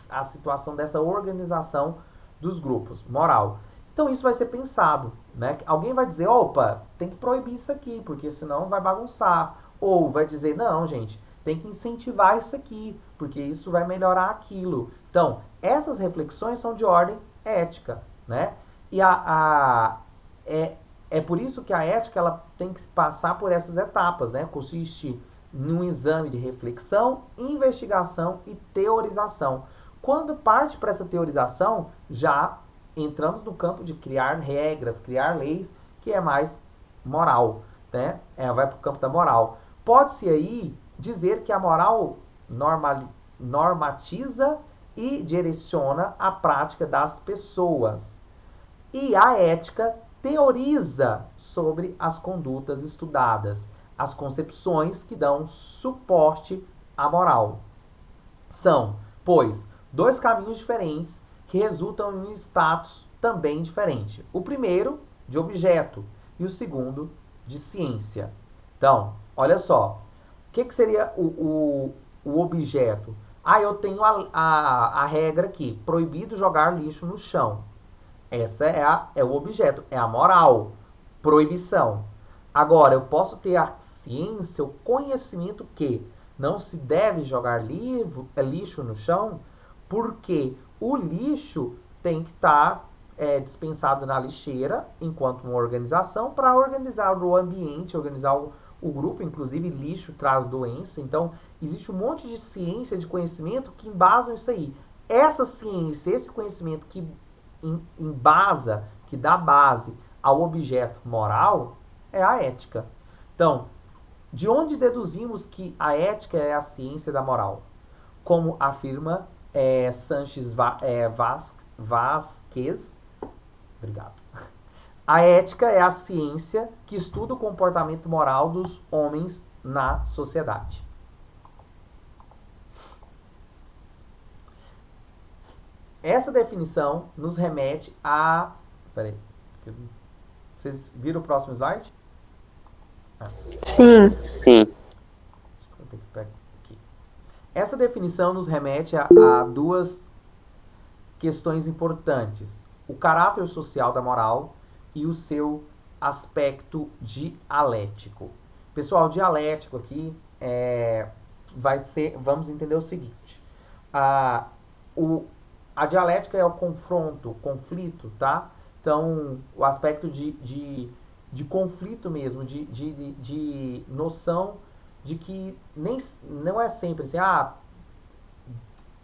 A situação dessa organização dos grupos, moral. Então isso vai ser pensado, né? Alguém vai dizer, opa, tem que proibir isso aqui, porque senão vai bagunçar. Ou vai dizer, não, gente, tem que incentivar isso aqui, porque isso vai melhorar aquilo. Então, essas reflexões são de ordem ética, né? E é por isso que a ética ela tem que passar por essas etapas, né? Consiste num exame de reflexão, investigação e teorização. Quando parte para essa teorização, já entramos no campo de criar regras, criar leis, que é mais moral, né? Vai para o campo da moral. Pode-se aí dizer que a moral normatiza e direciona a prática das pessoas. E a ética teoriza sobre as condutas estudadas, as concepções que dão suporte à moral. São, pois, dois caminhos diferentes que resultam em um status também diferente. O primeiro, de objeto, e o segundo, de ciência. Então, olha só. O que seria o objeto? Eu tenho a regra aqui, proibido jogar lixo no chão. Essa é o objeto, é a moral, proibição. Agora, eu posso ter a ciência, o conhecimento que não se deve jogar lixo no chão, porque o lixo tem que estar dispensado na lixeira, enquanto uma organização, para organizar o ambiente, organizar o grupo. Inclusive, lixo traz doença. Então, existe um monte de ciência, de conhecimento que embasam isso aí. Essa ciência, esse conhecimento que embasa, que dá base ao objeto moral, é a ética. Então, de onde deduzimos que a ética é a ciência da moral? Como afirma Sanches Vasquez, obrigado. A ética é a ciência que estuda o comportamento moral dos homens na sociedade. Essa definição nos remete a... Peraí. Vocês viram o próximo slide? Sim. Sim. Vou ter que pegar aqui. Essa definição nos remete a duas questões importantes. O caráter social da moral e o seu aspecto dialético. Pessoal, dialético aqui vamos entender o seguinte. A dialética é o confronto, o conflito, tá? Então, o aspecto de conflito mesmo, de noção de que não é sempre assim,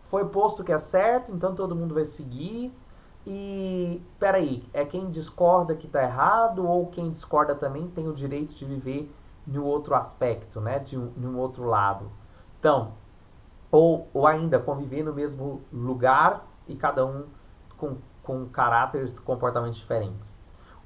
foi posto que é certo, então todo mundo vai seguir. E, peraí, é quem discorda que está errado, ou quem discorda também tem o direito de viver no outro aspecto, né? De um outro lado. Então, ou ainda conviver no mesmo lugar e cada um com caráteres, comportamentos diferentes.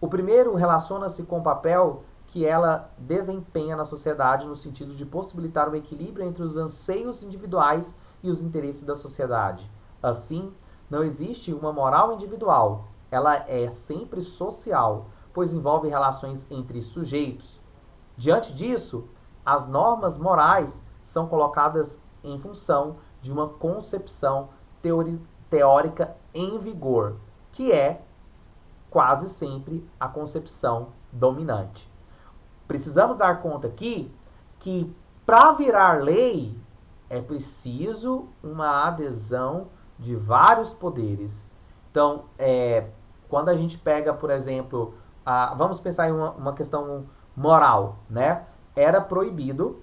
O primeiro relaciona-se com o papel que ela desempenha na sociedade no sentido de possibilitar um equilíbrio entre os anseios individuais e os interesses da sociedade. Assim, não existe uma moral individual, ela é sempre social, pois envolve relações entre sujeitos. Diante disso, as normas morais são colocadas em função de uma concepção teórica em vigor, que é quase sempre a concepção dominante. Precisamos dar conta aqui que para virar lei é preciso uma adesão de vários poderes. Então, quando a gente pega, por exemplo, vamos pensar em uma questão moral, né? Era proibido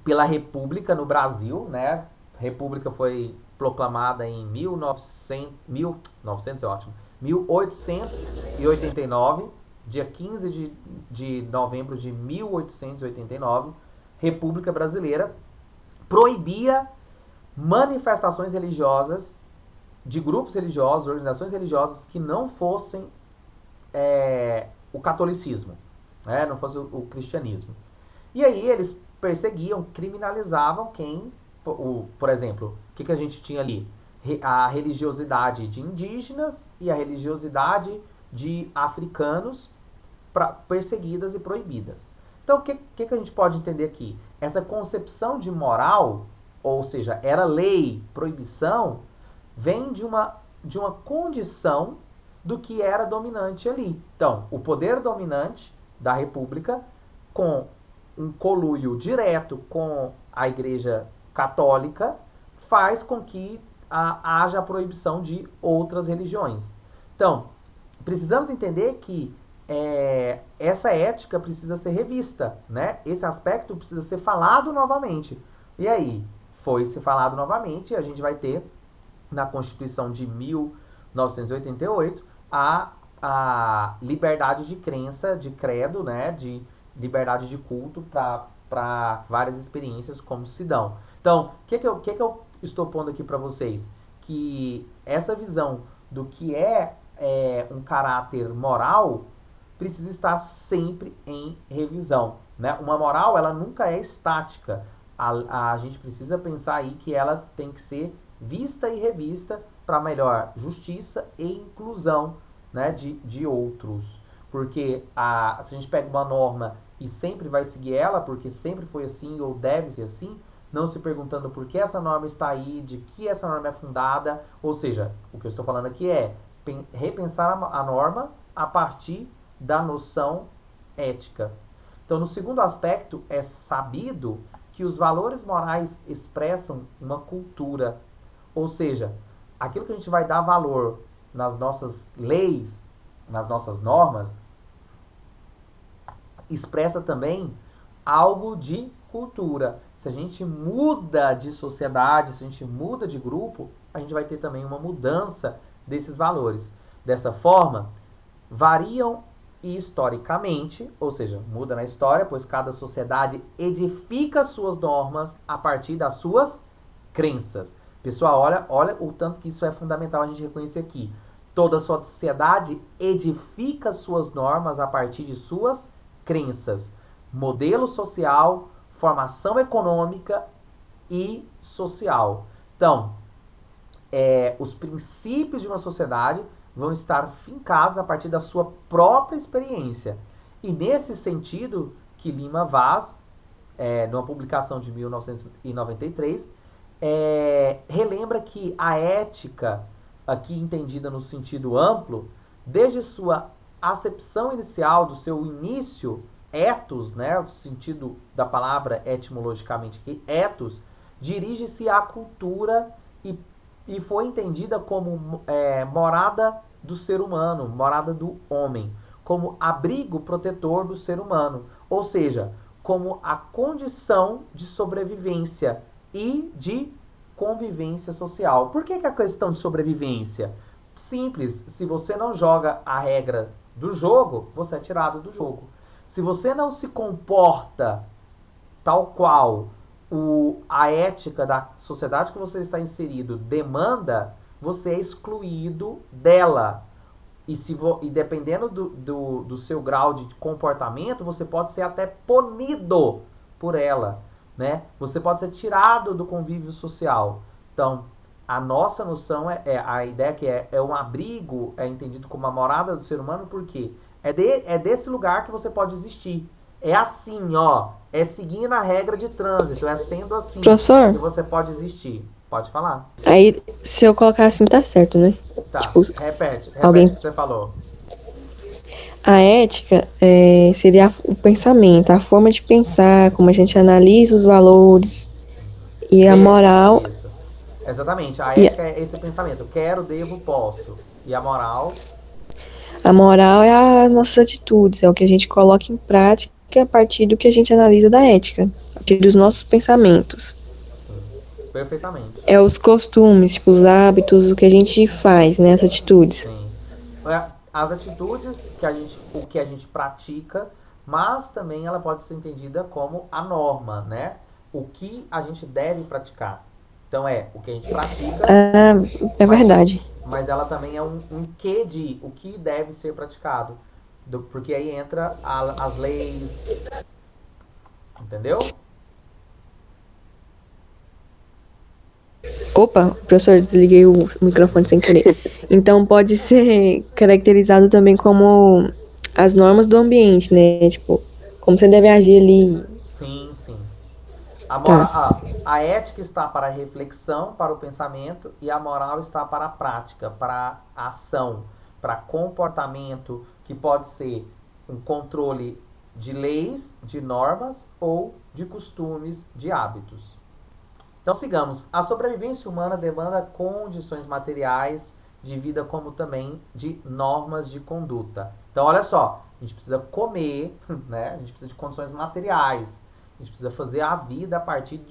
pela República no Brasil, né? A República foi proclamada em 1889, dia 15 de novembro de 1889, República Brasileira proibia manifestações religiosas de grupos religiosos, organizações religiosas que não fossem o catolicismo, né? Não fosse o cristianismo. E aí eles perseguiam, criminalizavam quem, por exemplo, o que a gente tinha ali? a religiosidade de indígenas e a religiosidade de africanos perseguidas e proibidas. Então, o que a gente pode entender aqui? Essa concepção de moral, ou seja, era lei, proibição, vem de uma condição do que era dominante ali. Então, o poder dominante da República, com um conluio direto com a Igreja Católica, faz com que haja a proibição de outras religiões. Então, precisamos entender que essa ética precisa ser revista, né? Esse aspecto precisa ser falado novamente. E aí, foi-se falado novamente, e a gente vai ter, na Constituição de 1988, a liberdade de crença, de credo, né? De liberdade de culto para várias experiências como se dão. Então, o que eu estou pondo aqui para vocês? Que essa visão do que é um caráter moral precisa estar sempre em revisão, né? Uma moral, ela nunca é estática. A gente precisa pensar aí que ela tem que ser vista e revista para melhor justiça e inclusão, né, de outros. Porque se a gente pega uma norma e sempre vai seguir ela, porque sempre foi assim ou deve ser assim, não se perguntando por que essa norma está aí, de que essa norma é fundada, ou seja, o que eu estou falando aqui é repensar a norma a partir da noção ética. Então, no segundo aspecto, é sabido que os valores morais expressam uma cultura, ou seja, aquilo que a gente vai dar valor nas nossas leis, nas nossas normas, expressa também algo de cultura. Se a gente muda de sociedade, se a gente muda de grupo, a gente vai ter também uma mudança desses valores. Dessa forma, variam historicamente, ou seja, muda na história, pois cada sociedade edifica suas normas a partir das suas crenças. Pessoal, olha o tanto que isso é fundamental a gente reconhecer aqui. Toda sociedade edifica suas normas a partir de suas crenças. Modelo social, formação econômica e social. Então, os princípios de uma sociedade vão estar fincados a partir da sua própria experiência. E nesse sentido que Lima Vaz, numa publicação de 1993, relembra que a ética, aqui entendida no sentido amplo, desde sua acepção inicial, do seu início, ethos, né, o sentido da palavra etimologicamente aqui, ethos, dirige-se à cultura e foi entendida como morada do ser humano, morada do homem, como abrigo protetor do ser humano, ou seja, como a condição de sobrevivência e de convivência social. Por que a questão de sobrevivência? Simples, se você não joga a regra do jogo, você é tirado do jogo. Se você não se comporta tal qual a ética da sociedade que você está inserido demanda, você é excluído dela. E dependendo do seu grau de comportamento, você pode ser até punido por ela, né? Você pode ser tirado do convívio social. Então, a nossa noção a ideia que é um abrigo, é entendido como a morada do ser humano, porque é desse lugar que você pode existir. É assim, ó. É seguindo a regra de trânsito. É sendo assim Professor? que você pode existir. Pode falar. Aí, se eu colocar assim, tá certo, né? Tá, Tipo, repete alguém... o que você falou. A ética seria o pensamento, a forma de pensar, como a gente analisa os valores. E a moral... Isso. Exatamente. A ética é esse pensamento. Quero, devo, posso. E a moral... A moral é as nossas atitudes, é o que a gente coloca em prática a partir do que a gente analisa da ética, a partir dos nossos pensamentos. Sim, perfeitamente. É os costumes, tipo, os hábitos, o que a gente faz, né, as atitudes. Sim. As atitudes o que a gente pratica, mas também ela pode ser entendida como a norma, né? O que a gente deve praticar. Então o que a gente pratica. É verdade. Mas ela também é um quê de o que deve ser praticado. Porque aí entra as leis. Entendeu? Opa, professor, desliguei o microfone sem querer. Então, pode ser caracterizado também como as normas do ambiente, né? Tipo, como você deve agir ali. Sim, sim. Tá. A ética está para a reflexão, para o pensamento, e a moral está para a prática, para a ação, para comportamento, que pode ser um controle de leis, de normas ou de costumes, de hábitos. Então sigamos. A sobrevivência humana demanda condições materiais de vida, como também de normas de conduta. Então olha só, a gente precisa comer, né? A gente precisa de condições materiais. A gente precisa fazer a vida a partir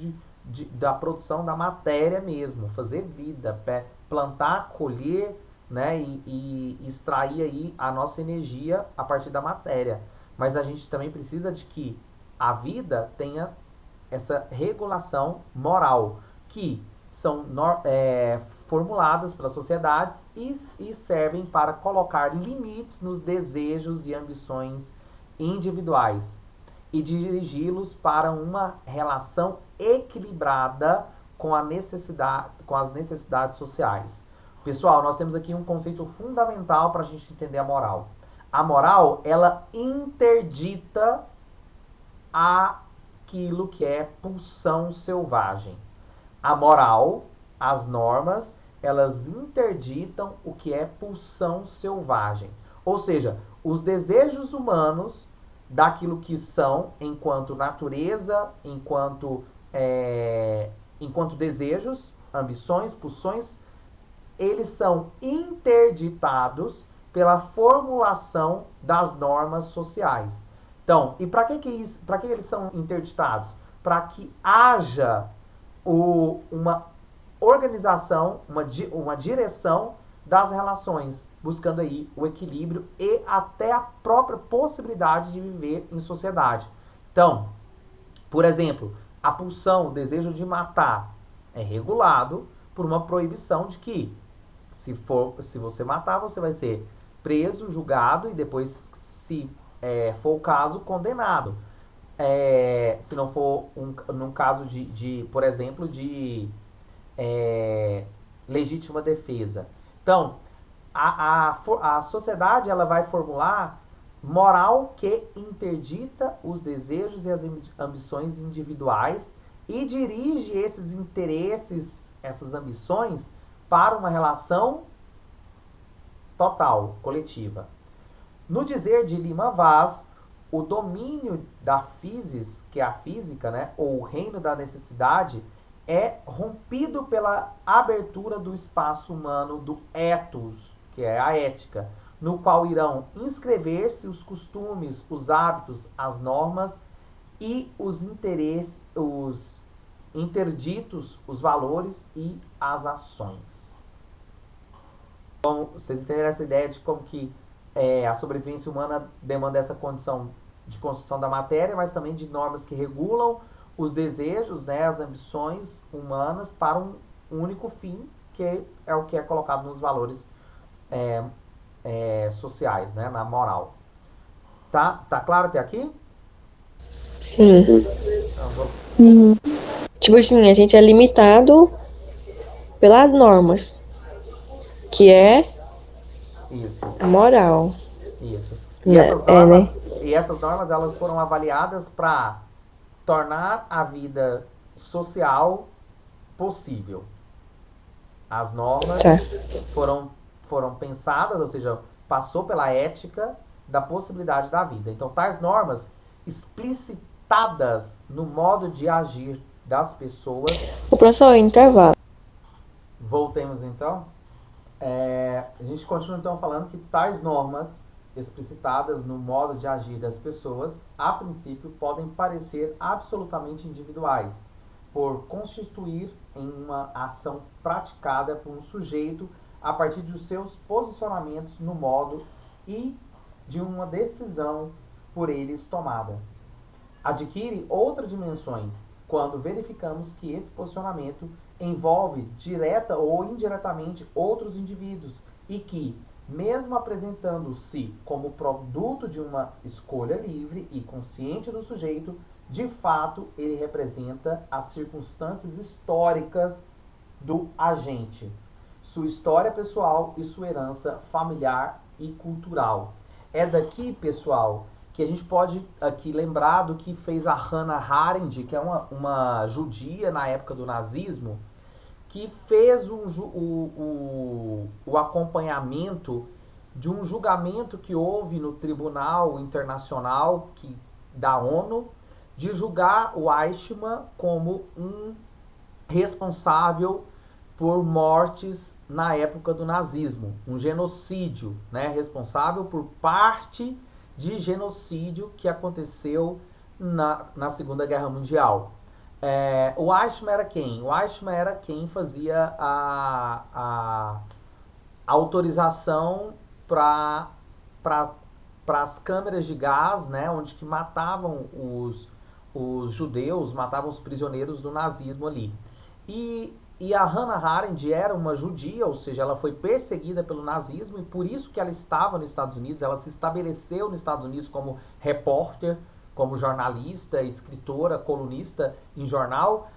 da produção da matéria mesmo, fazer vida, plantar, colher, né? E extrair aí a nossa energia a partir da matéria. Mas a gente também precisa de que a vida tenha essa regulação moral, que são formuladas pelas sociedades e servem para colocar limites nos desejos e ambições individuais e dirigi-los para uma relação equilibrada com as necessidades sociais. Pessoal, nós temos aqui um conceito fundamental para a gente entender a moral. A moral, ela interdita aquilo que é pulsão selvagem. A moral, as normas, elas interditam o que é pulsão selvagem. Ou seja, os desejos humanos daquilo que são enquanto natureza, enquanto desejos, ambições, pulsões, eles são interditados pela formulação das normas sociais. Então, e para que eles são interditados? Para que haja uma organização, uma direção das relações, buscando aí o equilíbrio e até a própria possibilidade de viver em sociedade. Então, por exemplo, a pulsão, o desejo de matar é regulado por uma proibição de que se você matar, você vai ser preso, julgado e depois, se for o caso, condenado. Se não for num caso por exemplo, de legítima defesa. Então, a sociedade ela vai formular moral que interdita os desejos e as ambições individuais e dirige esses interesses, essas ambições, para uma relação total, coletiva. No dizer de Lima Vaz, o domínio da physis, que é a física, né, ou o reino da necessidade, é rompido pela abertura do espaço humano do ethos, que é a ética, no qual irão inscrever-se os costumes, os hábitos, as normas e os interesses, os interditos, os valores e as ações. Então, vocês entenderam essa ideia de como que a sobrevivência humana demanda essa condição de construção da matéria, mas também de normas que regulam os desejos, né, as ambições humanas para um único fim, que é o que é colocado nos valores sociais, né, na moral. Tá claro até aqui? Sim. Então, Sim. Tipo assim, a gente é limitado pelas normas, que é isso. a moral. Isso. Né? E essas normas elas foram avaliadas para tornar a vida social possível. As normas Tá. foram pensadas, ou seja, passou pela ética da possibilidade da vida. Então, tais normas explicitadas no modo de agir das pessoas. O professor, intervalo. Voltemos então. A gente continua então falando que tais normas explicitadas no modo de agir das pessoas, a princípio, podem parecer absolutamente individuais, por constituir em uma ação praticada por um sujeito a partir dos seus posicionamentos no modo e de uma decisão por eles tomada. Adquire outras dimensões quando verificamos que esse posicionamento envolve direta ou indiretamente outros indivíduos e que, mesmo apresentando-se como produto de uma escolha livre e consciente do sujeito, de fato ele representa as circunstâncias históricas do agente, sua história pessoal e sua herança familiar e cultural. É daqui, pessoal, que a gente pode aqui lembrar do que fez a Hannah Arendt, que é uma judia na época do nazismo, que fez o acompanhamento de um julgamento que houve no Tribunal Internacional da ONU, de julgar o Eichmann como um responsável por mortes na época do nazismo, um genocídio, né, responsável por parte de genocídio que aconteceu na Segunda Guerra Mundial. O Eichmann era quem? O Eichmann era quem fazia a autorização para as câmeras de gás, né, onde que matavam os judeus, matavam os prisioneiros do nazismo ali. E a Hannah Arendt era uma judia, ou seja, ela foi perseguida pelo nazismo e por isso que ela estava nos Estados Unidos, ela se estabeleceu nos Estados Unidos como repórter, como jornalista, escritora, colunista em jornal,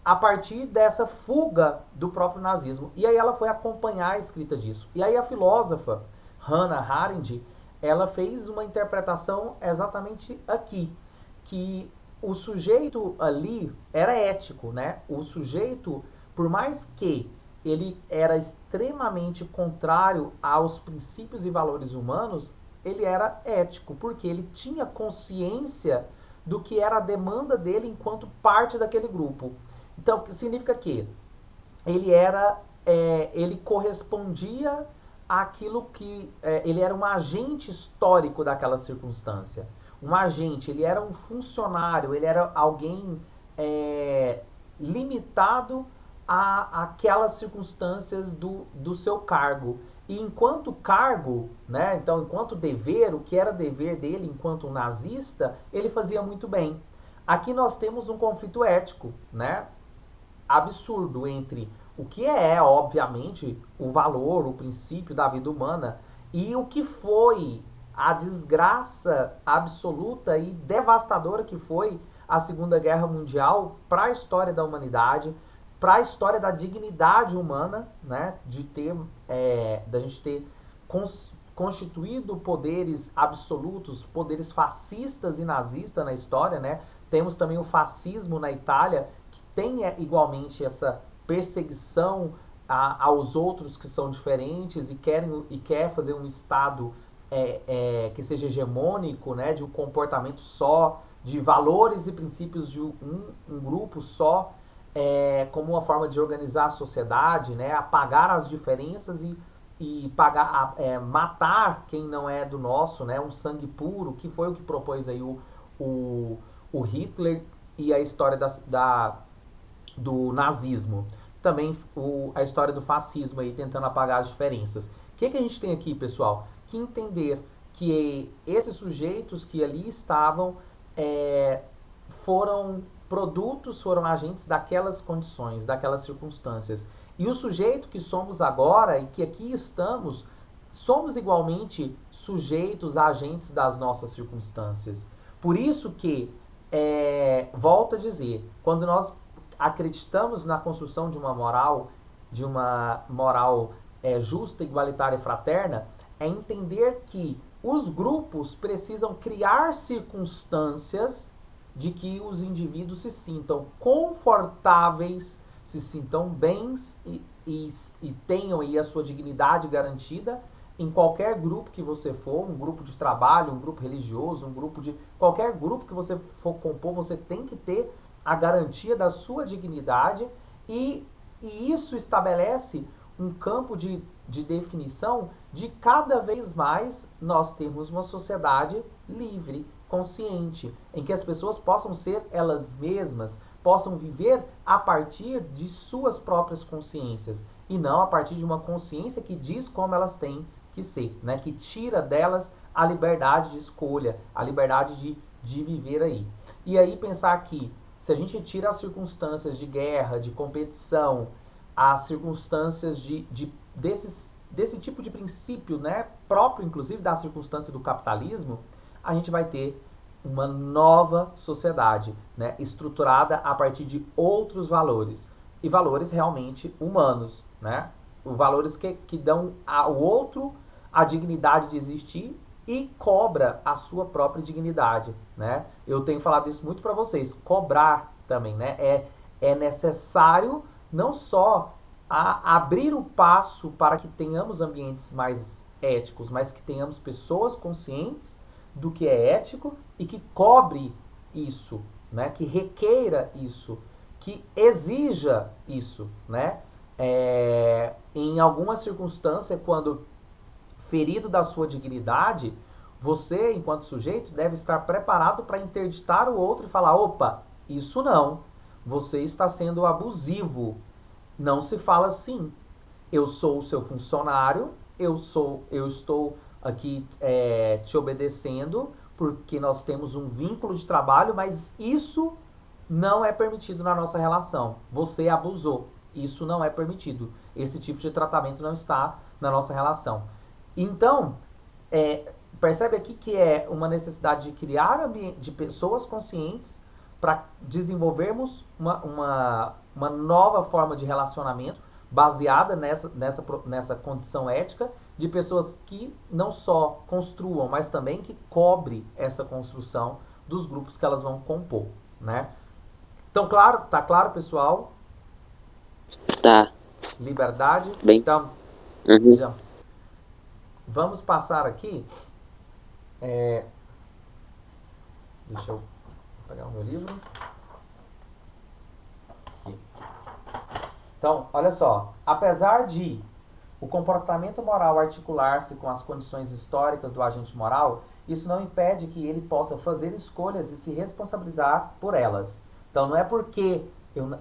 a partir dessa fuga do próprio nazismo. E aí ela foi acompanhar a escrita disso. E aí a filósofa Hannah Arendt, ela fez uma interpretação exatamente aqui, que o sujeito ali era ético, né? O sujeito, por mais que ele era extremamente contrário aos princípios e valores humanos, ele era ético, porque ele tinha consciência do que era a demanda dele enquanto parte daquele grupo. Então, significa que ele correspondia àquilo que ele era um agente histórico daquela circunstância. Um agente, ele era um funcionário, ele era alguém limitado a aquelas circunstâncias do seu cargo. E enquanto cargo, né, então enquanto dever, o que era dever dele enquanto um nazista, ele fazia muito bem. Aqui nós temos um conflito ético, né, absurdo entre o que obviamente, o valor, o princípio da vida humana e o que foi a desgraça absoluta e devastadora que foi a Segunda Guerra Mundial para a história da humanidade, para a história da dignidade humana, né, da gente ter constituído poderes absolutos, poderes fascistas e nazistas na história, né? Temos também o fascismo na Itália, que tem igualmente essa perseguição aos outros que são diferentes e quer fazer um Estado que seja hegemônico, né, de um comportamento só, de valores e princípios de um grupo só, como uma forma de organizar a sociedade, né, apagar as diferenças e matar quem não é do nosso, né, um sangue puro, que foi o que propôs aí o Hitler e a história do nazismo. Também a história do fascismo aí, tentando apagar as diferenças. O que a gente tem aqui, pessoal? Que entender que esses sujeitos que ali estavam foram produtos, foram agentes daquelas condições, daquelas circunstâncias. E o sujeito que somos agora e que aqui estamos, somos igualmente sujeitos, agentes das nossas circunstâncias. Por isso que, volto a dizer, quando nós acreditamos na construção de uma moral justa, igualitária e fraterna, é entender que os grupos precisam criar circunstâncias de que os indivíduos se sintam confortáveis, se sintam bens e tenham aí a sua dignidade garantida em qualquer grupo que você for, um grupo de trabalho, um grupo religioso, qualquer grupo que você for compor, você tem que ter a garantia da sua dignidade e isso estabelece um campo de definição de cada vez mais nós termos uma sociedade livre, consciente, em que as pessoas possam ser elas mesmas, possam viver a partir de suas próprias consciências e não a partir de uma consciência que diz como elas têm que ser, né? Que tira delas a liberdade de escolha, a liberdade de viver aí. E aí pensar que se a gente tira as circunstâncias de guerra, de competição, as circunstâncias desse tipo de princípio, né, próprio inclusive da circunstância do capitalismo, a gente vai ter uma nova sociedade, né, estruturada a partir de outros valores. e valores realmente humanos, né? Valores que dão ao outro a dignidade de existir e cobra a sua própria dignidade, né? Eu tenho falado isso muito para vocês, cobrar também, né? É necessário não só abrir o passo para que tenhamos ambientes mais éticos, mas que tenhamos pessoas conscientes do que é ético e que cobre isso, né? Que requeira isso, que exija isso, né? Em alguma circunstância, quando ferido da sua dignidade, você, enquanto sujeito, deve estar preparado para interditar o outro e falar: opa, isso não, você está sendo abusivo, não se fala assim. Eu sou o seu funcionário, eu estou aqui te obedecendo porque nós temos um vínculo de trabalho, mas isso não é permitido na nossa relação. Você abusou, isso não é permitido. Esse tipo de tratamento não está na nossa relação. Então, percebe aqui que é uma necessidade de criar de pessoas conscientes para desenvolvermos uma nova forma de relacionamento baseada nessa condição ética de pessoas que não só construam, mas também que cobre essa construção dos grupos que elas vão compor, né? Então, claro, tá claro, pessoal? Tá. Liberdade. Bem. Então, Uhum. já vamos passar aqui. Deixa eu pegar o meu livro. Aqui. Então, olha só. Apesar de o comportamento moral articular-se com as condições históricas do agente moral, isso não impede que ele possa fazer escolhas e se responsabilizar por elas. Então, não é porque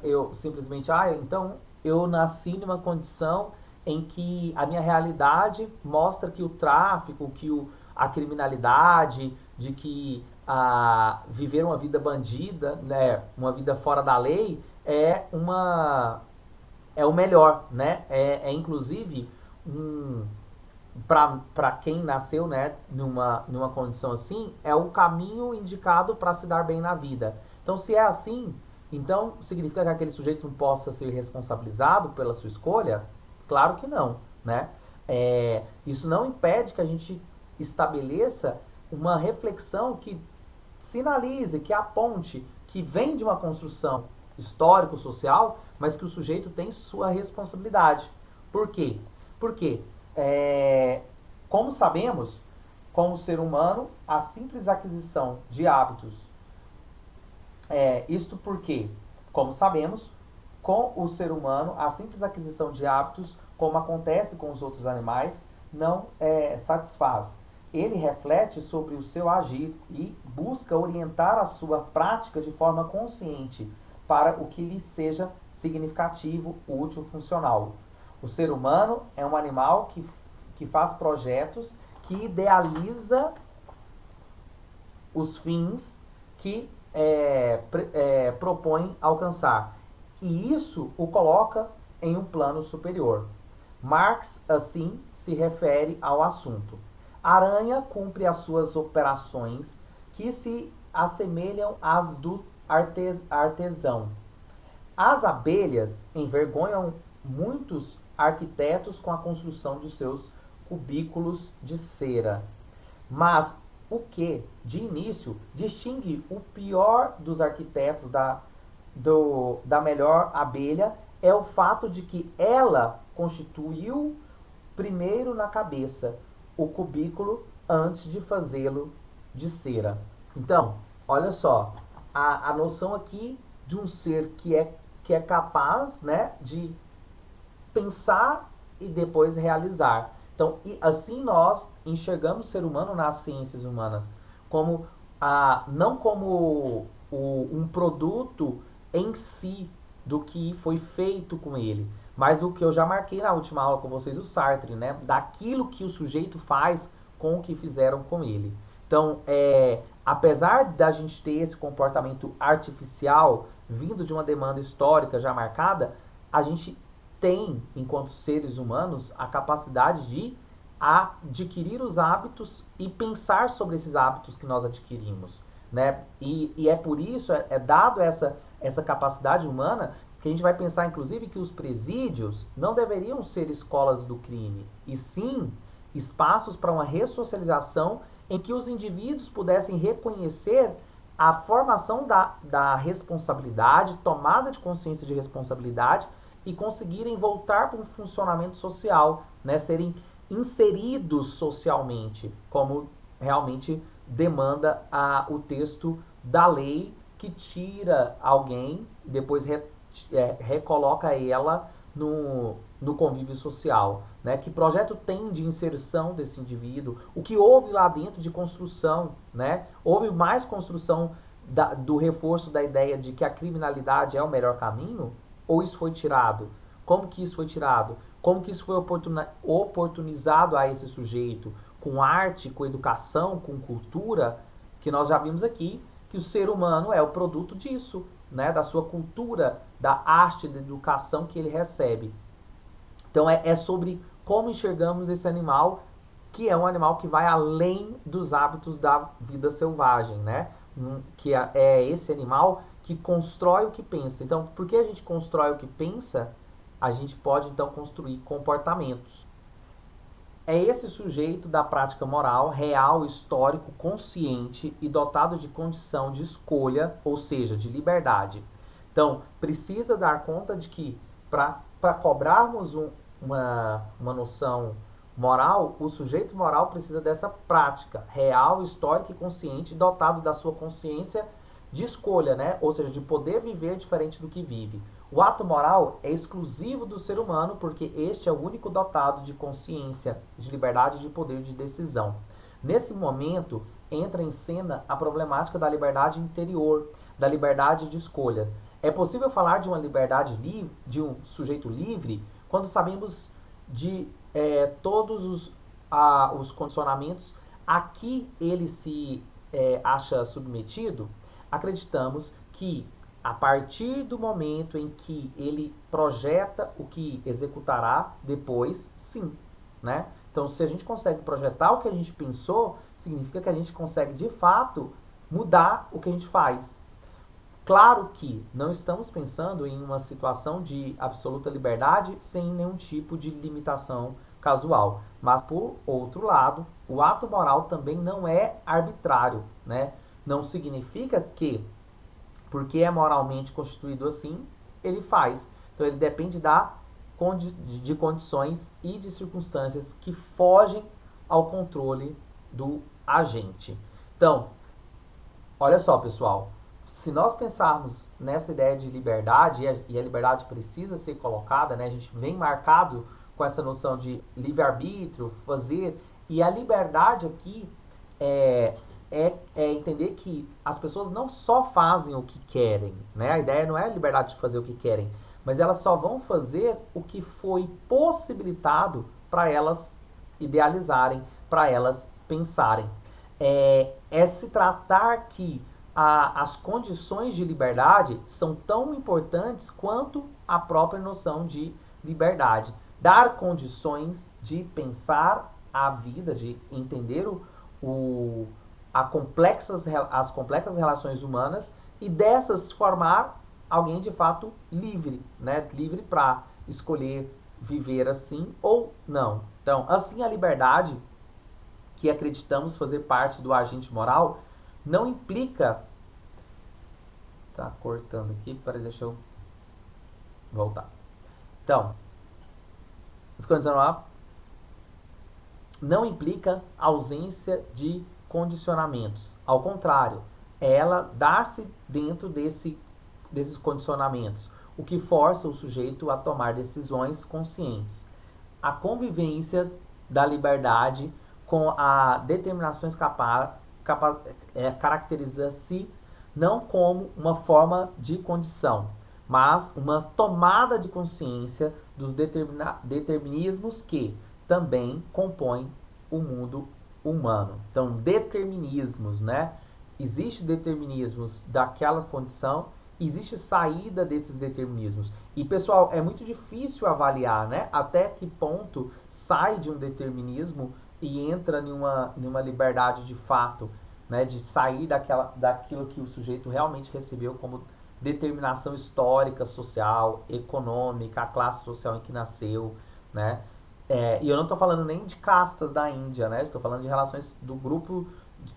eu simplesmente, então eu nasci numa condição em que a minha realidade mostra que o tráfico, que a criminalidade, de que viver uma vida bandida, né, uma vida fora da lei, é o melhor, né? Inclusive para quem nasceu, né, numa condição assim, é o caminho indicado para se dar bem na vida. Então, se é assim, então significa que aquele sujeito não possa ser responsabilizado pela sua escolha? Claro que não, né? Isso não impede que a gente estabeleça uma reflexão que sinalize, que aponte, que vem de uma construção histórico-social, mas que o sujeito tem sua responsabilidade. Por quê? Porque, como sabemos, como ser humano, a simples aquisição de hábitos, isto porque, como sabemos, com o ser humano, a simples aquisição de hábitos, como acontece com os outros animais, não satisfaz. Ele reflete sobre o seu agir e busca orientar a sua prática de forma consciente para o que lhe seja significativo, útil, funcional. O ser humano é um animal que faz projetos, que idealiza os fins que propõe alcançar. E isso o coloca em um plano superior. Marx, assim, se refere ao assunto. A aranha cumpre as suas operações que se assemelham às do artesão. As abelhas envergonham muitos arquitetos com a construção de seus cubículos de cera. Mas o que, de início, distingue o pior dos arquitetos da melhor abelha é o fato de que ela constituiu primeiro na cabeça o cubículo antes de fazê-lo de cera. Então, olha só, a noção aqui de um ser que é capaz, né, de pensar e depois realizar. Então, assim nós enxergamos o ser humano nas ciências humanas, como não como um produto em si do que foi feito com ele, mas o que eu já marquei na última aula com vocês, o Sartre, né? Daquilo que o sujeito faz com o que fizeram com ele. Então, apesar da gente ter esse comportamento artificial vindo de uma demanda histórica já marcada, a gente tem, enquanto seres humanos, a capacidade de adquirir os hábitos e pensar sobre esses hábitos que nós adquirimos, né? E é por isso, dado essa capacidade humana, que a gente vai pensar, inclusive, que os presídios não deveriam ser escolas do crime, e sim espaços para uma ressocialização em que os indivíduos pudessem reconhecer a formação da responsabilidade, tomada de consciência de responsabilidade e conseguirem voltar para um funcionamento social, né? Serem inseridos socialmente, como realmente demanda o texto da lei que tira alguém e depois recoloca ela no convívio social, né? Que projeto tem de inserção desse indivíduo? O que houve lá dentro de construção, né? Houve mais construção do reforço da ideia de que a criminalidade é o melhor caminho? Ou isso foi tirado? Como que isso foi tirado? Como que isso foi oportunizado a esse sujeito? Com arte, com educação, com cultura, que nós já vimos aqui que o ser humano é o produto disso, né? Da sua cultura, da arte, da educação que ele recebe. Então é sobre como enxergamos esse animal, que é um animal que vai além dos hábitos da vida selvagem, né? Que é esse animal que constrói o que pensa. Então, porque a gente constrói o que pensa, a gente pode então construir comportamentos. É esse sujeito da prática moral, real, histórico, consciente e dotado de condição de escolha, ou seja, de liberdade. Então, precisa dar conta de que para cobrarmos uma noção moral, o sujeito moral precisa dessa prática real, histórica e consciente, dotado da sua consciência de escolha, né? Ou seja, de poder viver diferente do que vive. O ato moral é exclusivo do ser humano porque este é o único dotado de consciência, de liberdade e de poder de decisão. Nesse momento, entra em cena a problemática da liberdade interior, da liberdade de escolha. É possível falar de uma liberdade livre, de um sujeito livre, quando sabemos de todos os condicionamentos a que ele se acha submetido? Acreditamos que a partir do momento em que ele projeta o que executará depois, sim, né? Então, se a gente consegue projetar o que a gente pensou, significa que a gente consegue, de fato, mudar o que a gente faz. Claro que não estamos pensando em uma situação de absoluta liberdade sem nenhum tipo de limitação casual. Mas, por outro lado, o ato moral também não é arbitrário, né? Não significa que, porque é moralmente constituído assim, ele faz. Então, ele depende de condições e de circunstâncias que fogem ao controle do agente. Então, olha só, pessoal. Se nós pensarmos nessa ideia de liberdade, e a liberdade precisa ser colocada, né? A gente vem marcado com essa noção de livre-arbítrio, fazer, e a liberdade aqui é entender que as pessoas não só fazem o que querem, né? A ideia não é a liberdade de fazer o que querem, mas elas só vão fazer o que foi possibilitado para elas idealizarem, para elas pensarem. É se tratar que as condições de liberdade são tão importantes quanto a própria noção de liberdade. Dar condições de pensar a vida, de entender as complexas relações humanas e dessas formar alguém de fato livre, né? Livre para escolher viver assim ou não. Então, assim a liberdade, que acreditamos fazer parte do agente moral, não implica... Tá cortando aqui, deixa eu voltar. Então, não implica ausência de condicionamentos. Ao contrário, ela dá-se dentro desses condicionamentos, o que força o sujeito a tomar decisões conscientes. A convivência da liberdade com a determinações caracteriza-se não como uma forma de condição, mas uma tomada de consciência dos determinismos que também compõem o mundo humano. Então, determinismos, né? Existe determinismos daquela condição, existe saída desses determinismos. E, pessoal, é muito difícil avaliar, né? Até que ponto sai de um determinismo e entra numa liberdade de fato, né? De sair daquilo que o sujeito realmente recebeu como determinação histórica, social, econômica, a classe social em que nasceu, né? E eu não estou falando nem de castas da Índia, né? Estou falando de relações do grupo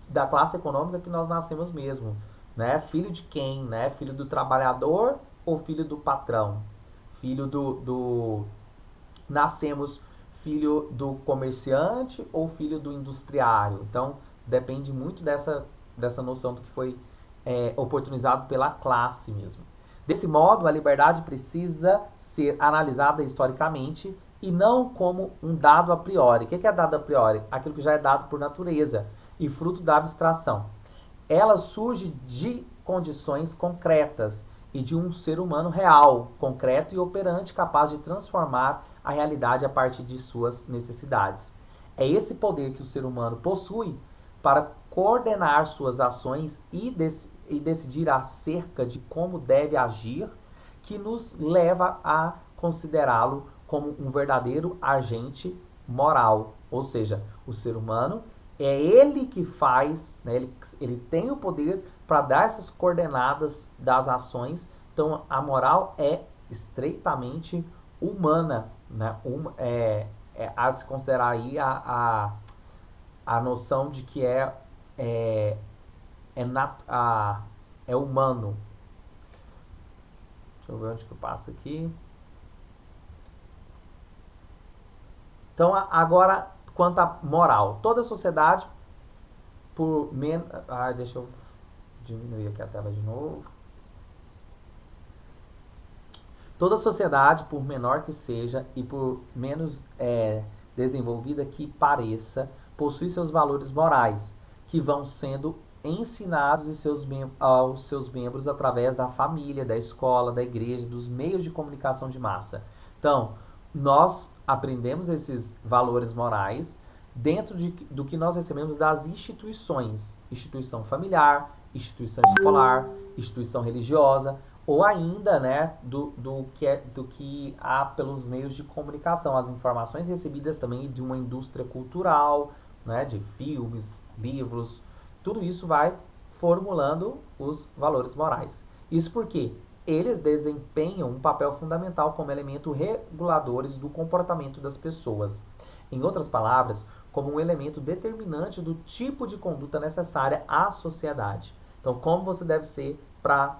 da classe econômica que nós nascemos mesmo, né? Filho de quem, né? Filho do trabalhador ou filho do patrão? Filho nascemos filho do comerciante ou filho do industriário? Então, depende muito dessa noção do que foi oportunizado pela classe mesmo. Desse modo, a liberdade precisa ser analisada historicamente e não como um dado a priori. O que é dado a priori? Aquilo que já é dado por natureza e fruto da abstração. Ela surge de condições concretas e de um ser humano real, concreto e operante, capaz de transformar a realidade a partir de suas necessidades. É esse poder que o ser humano possui para coordenar suas ações e decidir acerca de como deve agir, que nos leva a considerá-lo como um verdadeiro agente moral. Ou seja, o ser humano é ele que faz, né, ele tem o poder para dar essas coordenadas das ações. Então, a moral é estreitamente humana, né? Há de se considerar aí a noção de que é, é humano. Deixa eu ver onde que eu passo aqui. Então, agora, quanto à moral. Toda sociedade, por menos... deixa eu diminuir aqui a tela de novo. Toda sociedade, por menor que seja e por menos desenvolvida que pareça, possui seus valores morais, que vão sendo ensinados aos seus membros através da família, da escola, da igreja, dos meios de comunicação de massa. Então, nós aprendemos esses valores morais dentro do que nós recebemos das instituições, instituição familiar, instituição escolar, instituição religiosa, ou ainda, né, do que há pelos meios de comunicação, as informações recebidas também de uma indústria cultural, né, de filmes, livros, tudo isso vai formulando os valores morais. Isso porque eles desempenham um papel fundamental como elemento reguladores do comportamento das pessoas. Em outras palavras, como um elemento determinante do tipo de conduta necessária à sociedade. Então, como você deve ser para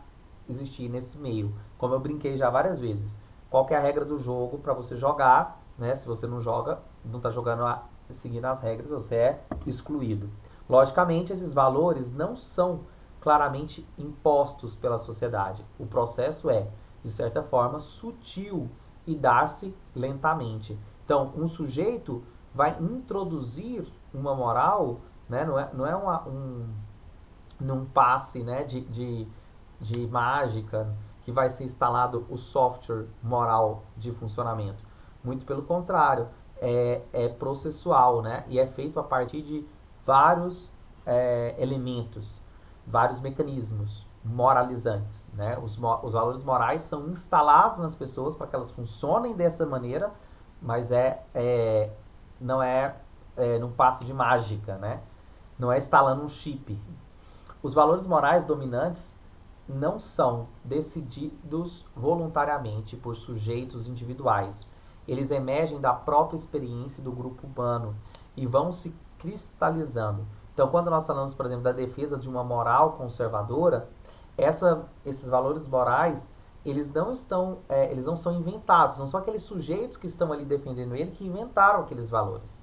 existir nesse meio. Como eu brinquei já várias vezes. Qual que é a regra do jogo para você jogar, né? Se você não joga, não está jogando seguindo as regras, você é excluído. Logicamente, esses valores não são claramente impostos pela sociedade. O processo é, de certa forma, sutil e dar-se lentamente. Então, um sujeito vai introduzir uma moral, né? Não é num passe, né, de mágica que vai ser instalado o software moral de funcionamento. Muito pelo contrário, é processual, né? E é feito a partir de vários elementos, vários mecanismos moralizantes, né? Os valores morais são instalados nas pessoas para que elas funcionem dessa maneira, mas não num passo de mágica, né? Não é instalando um chip. Os valores morais dominantes não são decididos voluntariamente por sujeitos individuais. Eles emergem da própria experiência do grupo humano e vão se cristalizando. Então, quando nós falamos, por exemplo, da defesa de uma moral conservadora, esses valores morais, eles não são inventados, não são aqueles sujeitos que estão ali defendendo ele que inventaram aqueles valores.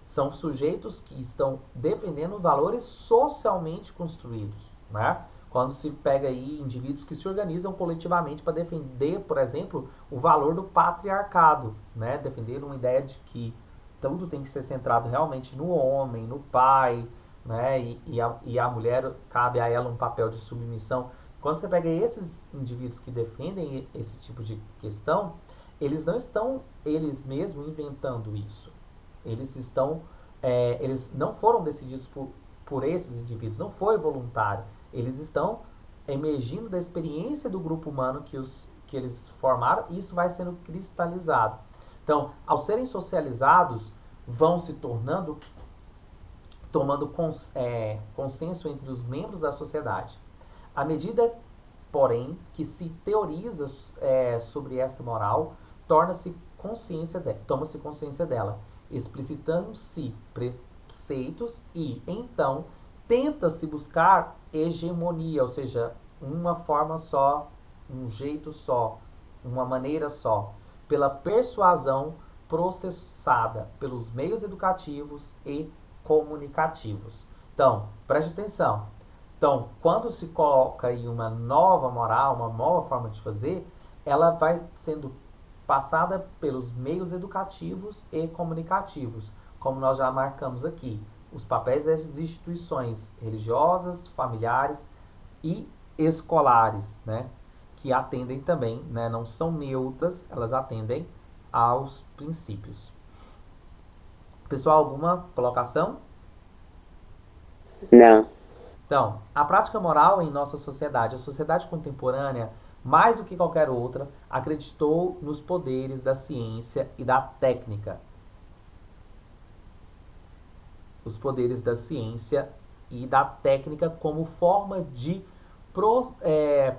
São sujeitos que estão defendendo valores socialmente construídos, né? Quando se pega aí indivíduos que se organizam coletivamente para defender, por exemplo, o valor do patriarcado, né? Defender uma ideia de que tudo tem que ser centrado realmente no homem, no pai, né? E a mulher, cabe a ela um papel de submissão. Quando você pega esses indivíduos que defendem esse tipo de questão, eles não estão eles mesmos inventando isso. Eles não foram decididos por esses indivíduos, não foi voluntário. Eles estão emergindo da experiência do grupo humano que eles formaram e isso vai sendo cristalizado. Então, ao serem socializados, vão se tomando consenso entre os membros da sociedade. À medida porém, que se teoriza sobre essa moral, toma-se consciência dela, explicitando-se preceitos e, então, tenta-se buscar hegemonia, ou seja, uma forma só, um jeito só, uma maneira só, pela persuasão processada pelos meios educativos e comunicativos. Então, preste atenção. Então, quando se coloca aí uma nova moral, uma nova forma de fazer, ela vai sendo passada pelos meios educativos e comunicativos, como nós já marcamos aqui, os papéis das instituições religiosas, familiares e escolares, né, que atendem também, né, não são neutras, elas atendem aos princípios. Pessoal, alguma colocação? Não. Então, a prática moral em nossa sociedade, a sociedade contemporânea, mais do que qualquer outra, acreditou nos poderes da ciência e da técnica. Os poderes da ciência e da técnica como forma de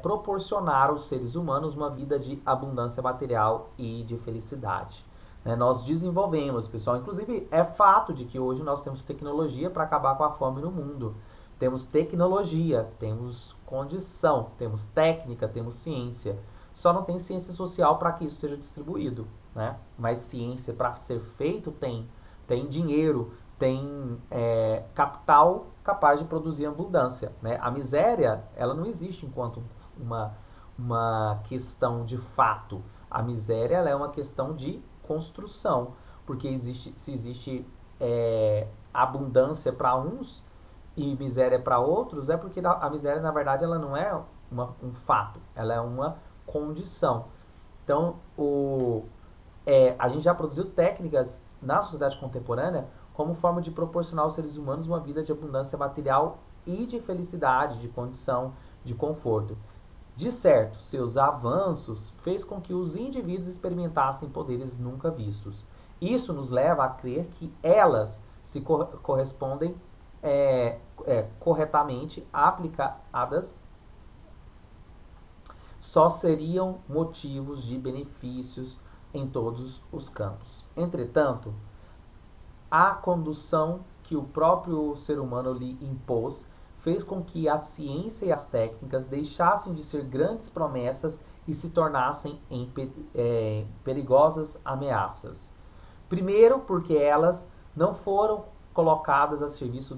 proporcionar aos seres humanos uma vida de abundância material e de felicidade. Nós desenvolvemos, pessoal, inclusive é fato de que hoje nós temos tecnologia para acabar com a fome no mundo. Temos tecnologia, temos condição, temos técnica, temos ciência. Só não tem ciência social para que isso seja distribuído, né? Mas ciência para ser feito tem dinheiro, tem capital capaz de produzir abundância, né? A miséria, ela não existe enquanto uma questão de fato. A miséria, ela é uma questão de construção, porque se existe abundância para uns e miséria para outros, é porque a miséria, na verdade, ela não é um fato, ela é uma condição. Então, a gente já produziu técnicas na sociedade contemporânea como forma de proporcionar aos seres humanos uma vida de abundância material e de felicidade, de condição, de conforto. De certo, seus avanços fez com que os indivíduos experimentassem poderes nunca vistos. Isso nos leva a crer que elas se correspondem corretamente aplicadas, só seriam motivos de benefícios em todos os campos. Entretanto, a condução que o próprio ser humano lhe impôs fez com que a ciência e as técnicas deixassem de ser grandes promessas e se tornassem em perigosas ameaças. Primeiro, porque elas não foram colocadas a serviço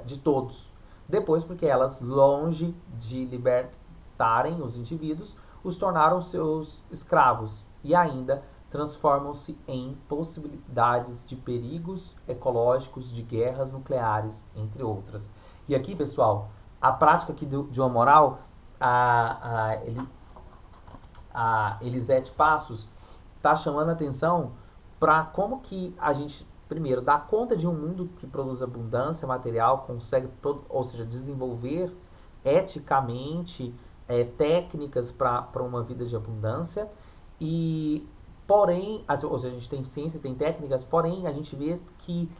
de todos. Depois, porque elas, longe de libertarem os indivíduos, os tornaram seus escravos e ainda transformam-se em possibilidades de perigos ecológicos, de guerras nucleares, entre outras. E aqui, pessoal, a prática aqui de uma moral, a Elisete Passos está chamando a atenção para como que a gente, primeiro, dá conta de um mundo que produz abundância material, consegue, ou seja, desenvolver eticamente técnicas para uma vida de abundância, e porém, ou seja, a gente tem ciência, tem técnicas, porém a gente vê que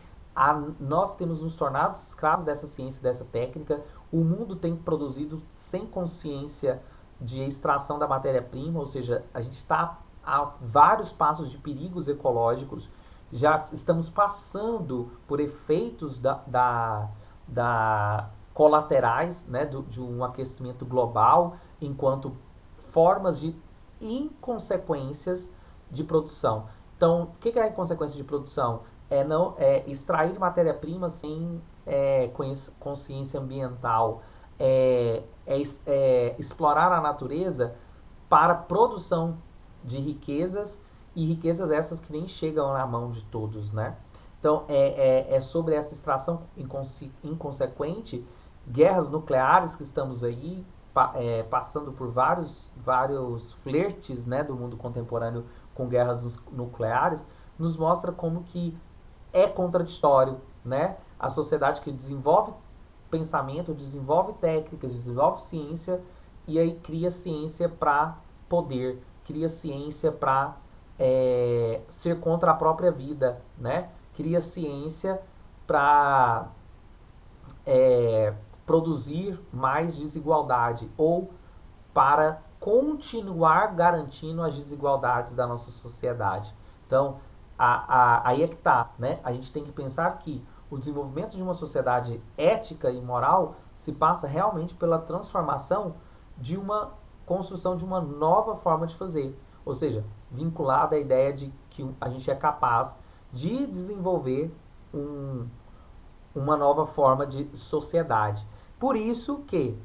nós temos nos tornado escravos dessa ciência, dessa técnica. O mundo tem produzido sem consciência de extração da matéria-prima, ou seja, a gente está a vários passos de perigos ecológicos, já estamos passando por efeitos colaterais, né, de um aquecimento global, enquanto formas de inconsequências de produção. Então, o que é a inconsequência de produção? É extrair matéria-prima sem consciência ambiental, explorar a natureza para produção de riquezas, e riquezas essas que nem chegam na mão de todos, né? Então, é sobre essa extração inconsequente, guerras nucleares que estamos aí passando por vários flertes, né, do mundo contemporâneo com guerras nucleares, nos mostra como que é contraditório, né? A sociedade que desenvolve pensamento, desenvolve técnicas, desenvolve ciência, e aí cria ciência para poder, cria ciência para ser contra a própria vida, né? Cria ciência para produzir mais desigualdade, ou para continuar garantindo as desigualdades da nossa sociedade. Então, aí é que está, né? A gente tem que pensar que o desenvolvimento de uma sociedade ética e moral se passa realmente pela transformação de uma construção de uma nova forma de fazer. Ou seja, vinculada à ideia de que a gente é capaz de desenvolver uma nova forma de sociedade. Por isso que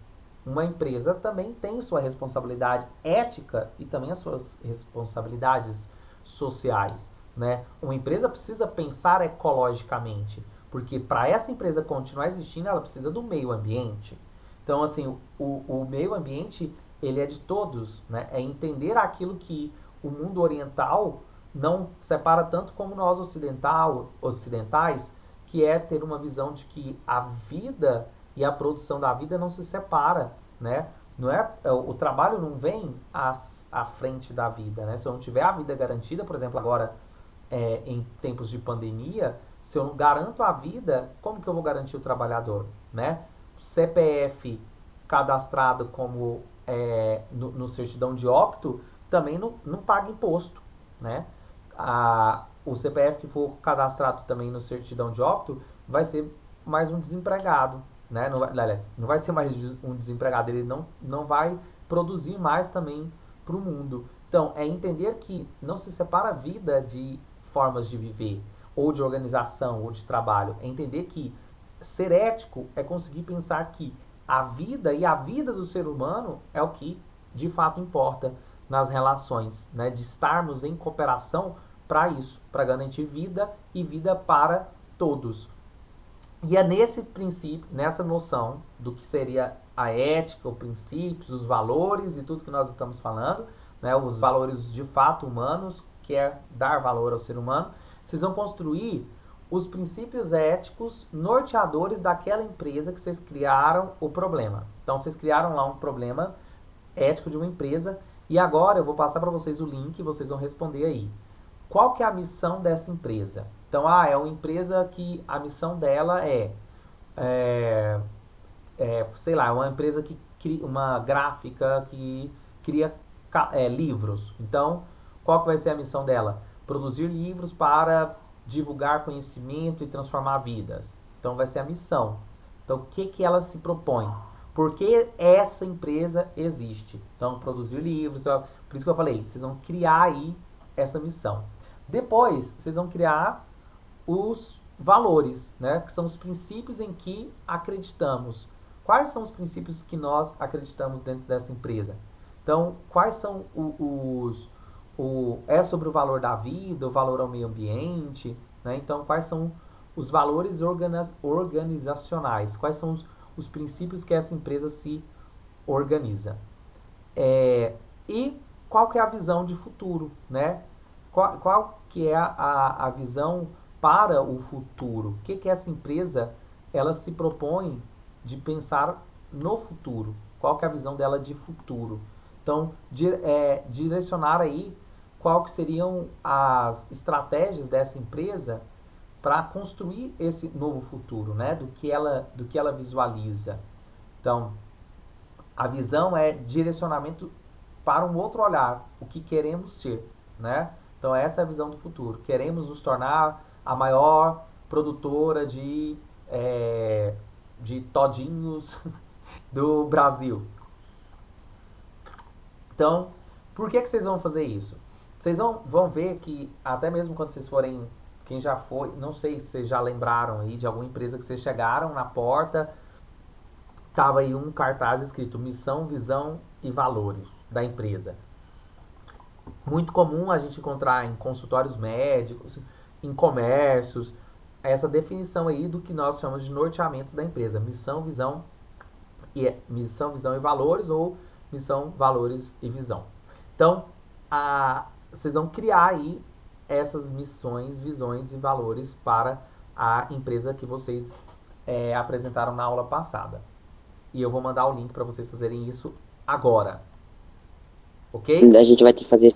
uma empresa também tem sua responsabilidade ética e também as suas responsabilidades sociais, né? Uma empresa precisa pensar ecologicamente, porque para essa empresa continuar existindo, ela precisa do meio ambiente. Então, assim, o meio ambiente, ele é de todos, né? É entender aquilo que o mundo oriental não separa tanto como nós ocidentais, que é ter uma visão de que a vida e a produção da vida não se separa, né? Não é, o trabalho não vem à frente da vida, né? Se eu não tiver a vida garantida, por exemplo, agora em tempos de pandemia, se eu não garanto a vida, como que eu vou garantir o trabalhador, né? CPF cadastrado como no certidão de óbito também não paga imposto, né? O CPF que for cadastrado também no certidão de óbito vai ser mais um desempregado, né? Não vai ser mais um desempregado, ele não vai produzir mais também para o mundo. Então, é entender que não se separa a vida de formas de viver, ou de organização, ou de trabalho. É entender que ser ético é conseguir pensar que a vida e a vida do ser humano é o que de fato importa nas relações, né? De estarmos em cooperação para isso, para garantir vida e vida para todos. E é nesse princípio, nessa noção do que seria a ética, os princípios, os valores e tudo que nós estamos falando, né, os valores de fato humanos, que é dar valor ao ser humano, vocês vão construir os princípios éticos norteadores daquela empresa que vocês criaram o problema. Então, vocês criaram lá um problema ético de uma empresa e agora eu vou passar para vocês o link e vocês vão responder aí. Qual que é a missão dessa empresa? Então, é uma empresa que a missão dela sei lá, uma empresa que cria uma gráfica que cria livros. Então, qual que vai ser a missão dela? Produzir livros para divulgar conhecimento e transformar vidas. Então, vai ser a missão. Então, o que que ela se propõe? Por que essa empresa existe? Então, produzir livros. Por isso que eu falei, vocês vão criar aí essa missão. Depois, vocês vão criar os valores, né? Que são os princípios em que acreditamos. Quais são os princípios que nós acreditamos dentro dessa empresa? Então, quais são é sobre o valor da vida, o valor ao meio ambiente, né? Então, quais são os valores organizacionais? Quais são os princípios que essa empresa se organiza? E qual que é a visão de futuro, né? Qual que é a visão para o futuro? O que que essa empresa ela se propõe de pensar no futuro? Qual que é a visão dela de futuro? Então, direcionar aí qual que seriam as estratégias dessa empresa para construir esse novo futuro, né? Do que ela visualiza. Então, a visão é direcionamento para um outro olhar, o que queremos ser, né? Então, essa é a visão do futuro. Queremos nos tornar a maior produtora de todinhos do Brasil. Então, por que vocês vão fazer isso? Vocês vão ver que, até mesmo quando vocês forem, quem já foi, não sei se vocês já lembraram aí de alguma empresa que vocês chegaram na porta, tava aí um cartaz escrito missão, visão e valores da empresa. Muito comum a gente encontrar em consultórios médicos, em comércios, essa definição aí do que nós chamamos de norteamentos da empresa. Missão, visão e valores, ou missão, valores e visão. Então, vocês vão criar aí essas missões, visões e valores para a empresa que vocês apresentaram na aula passada. E eu vou mandar o link para vocês fazerem isso agora. Ok? A gente vai ter que fazer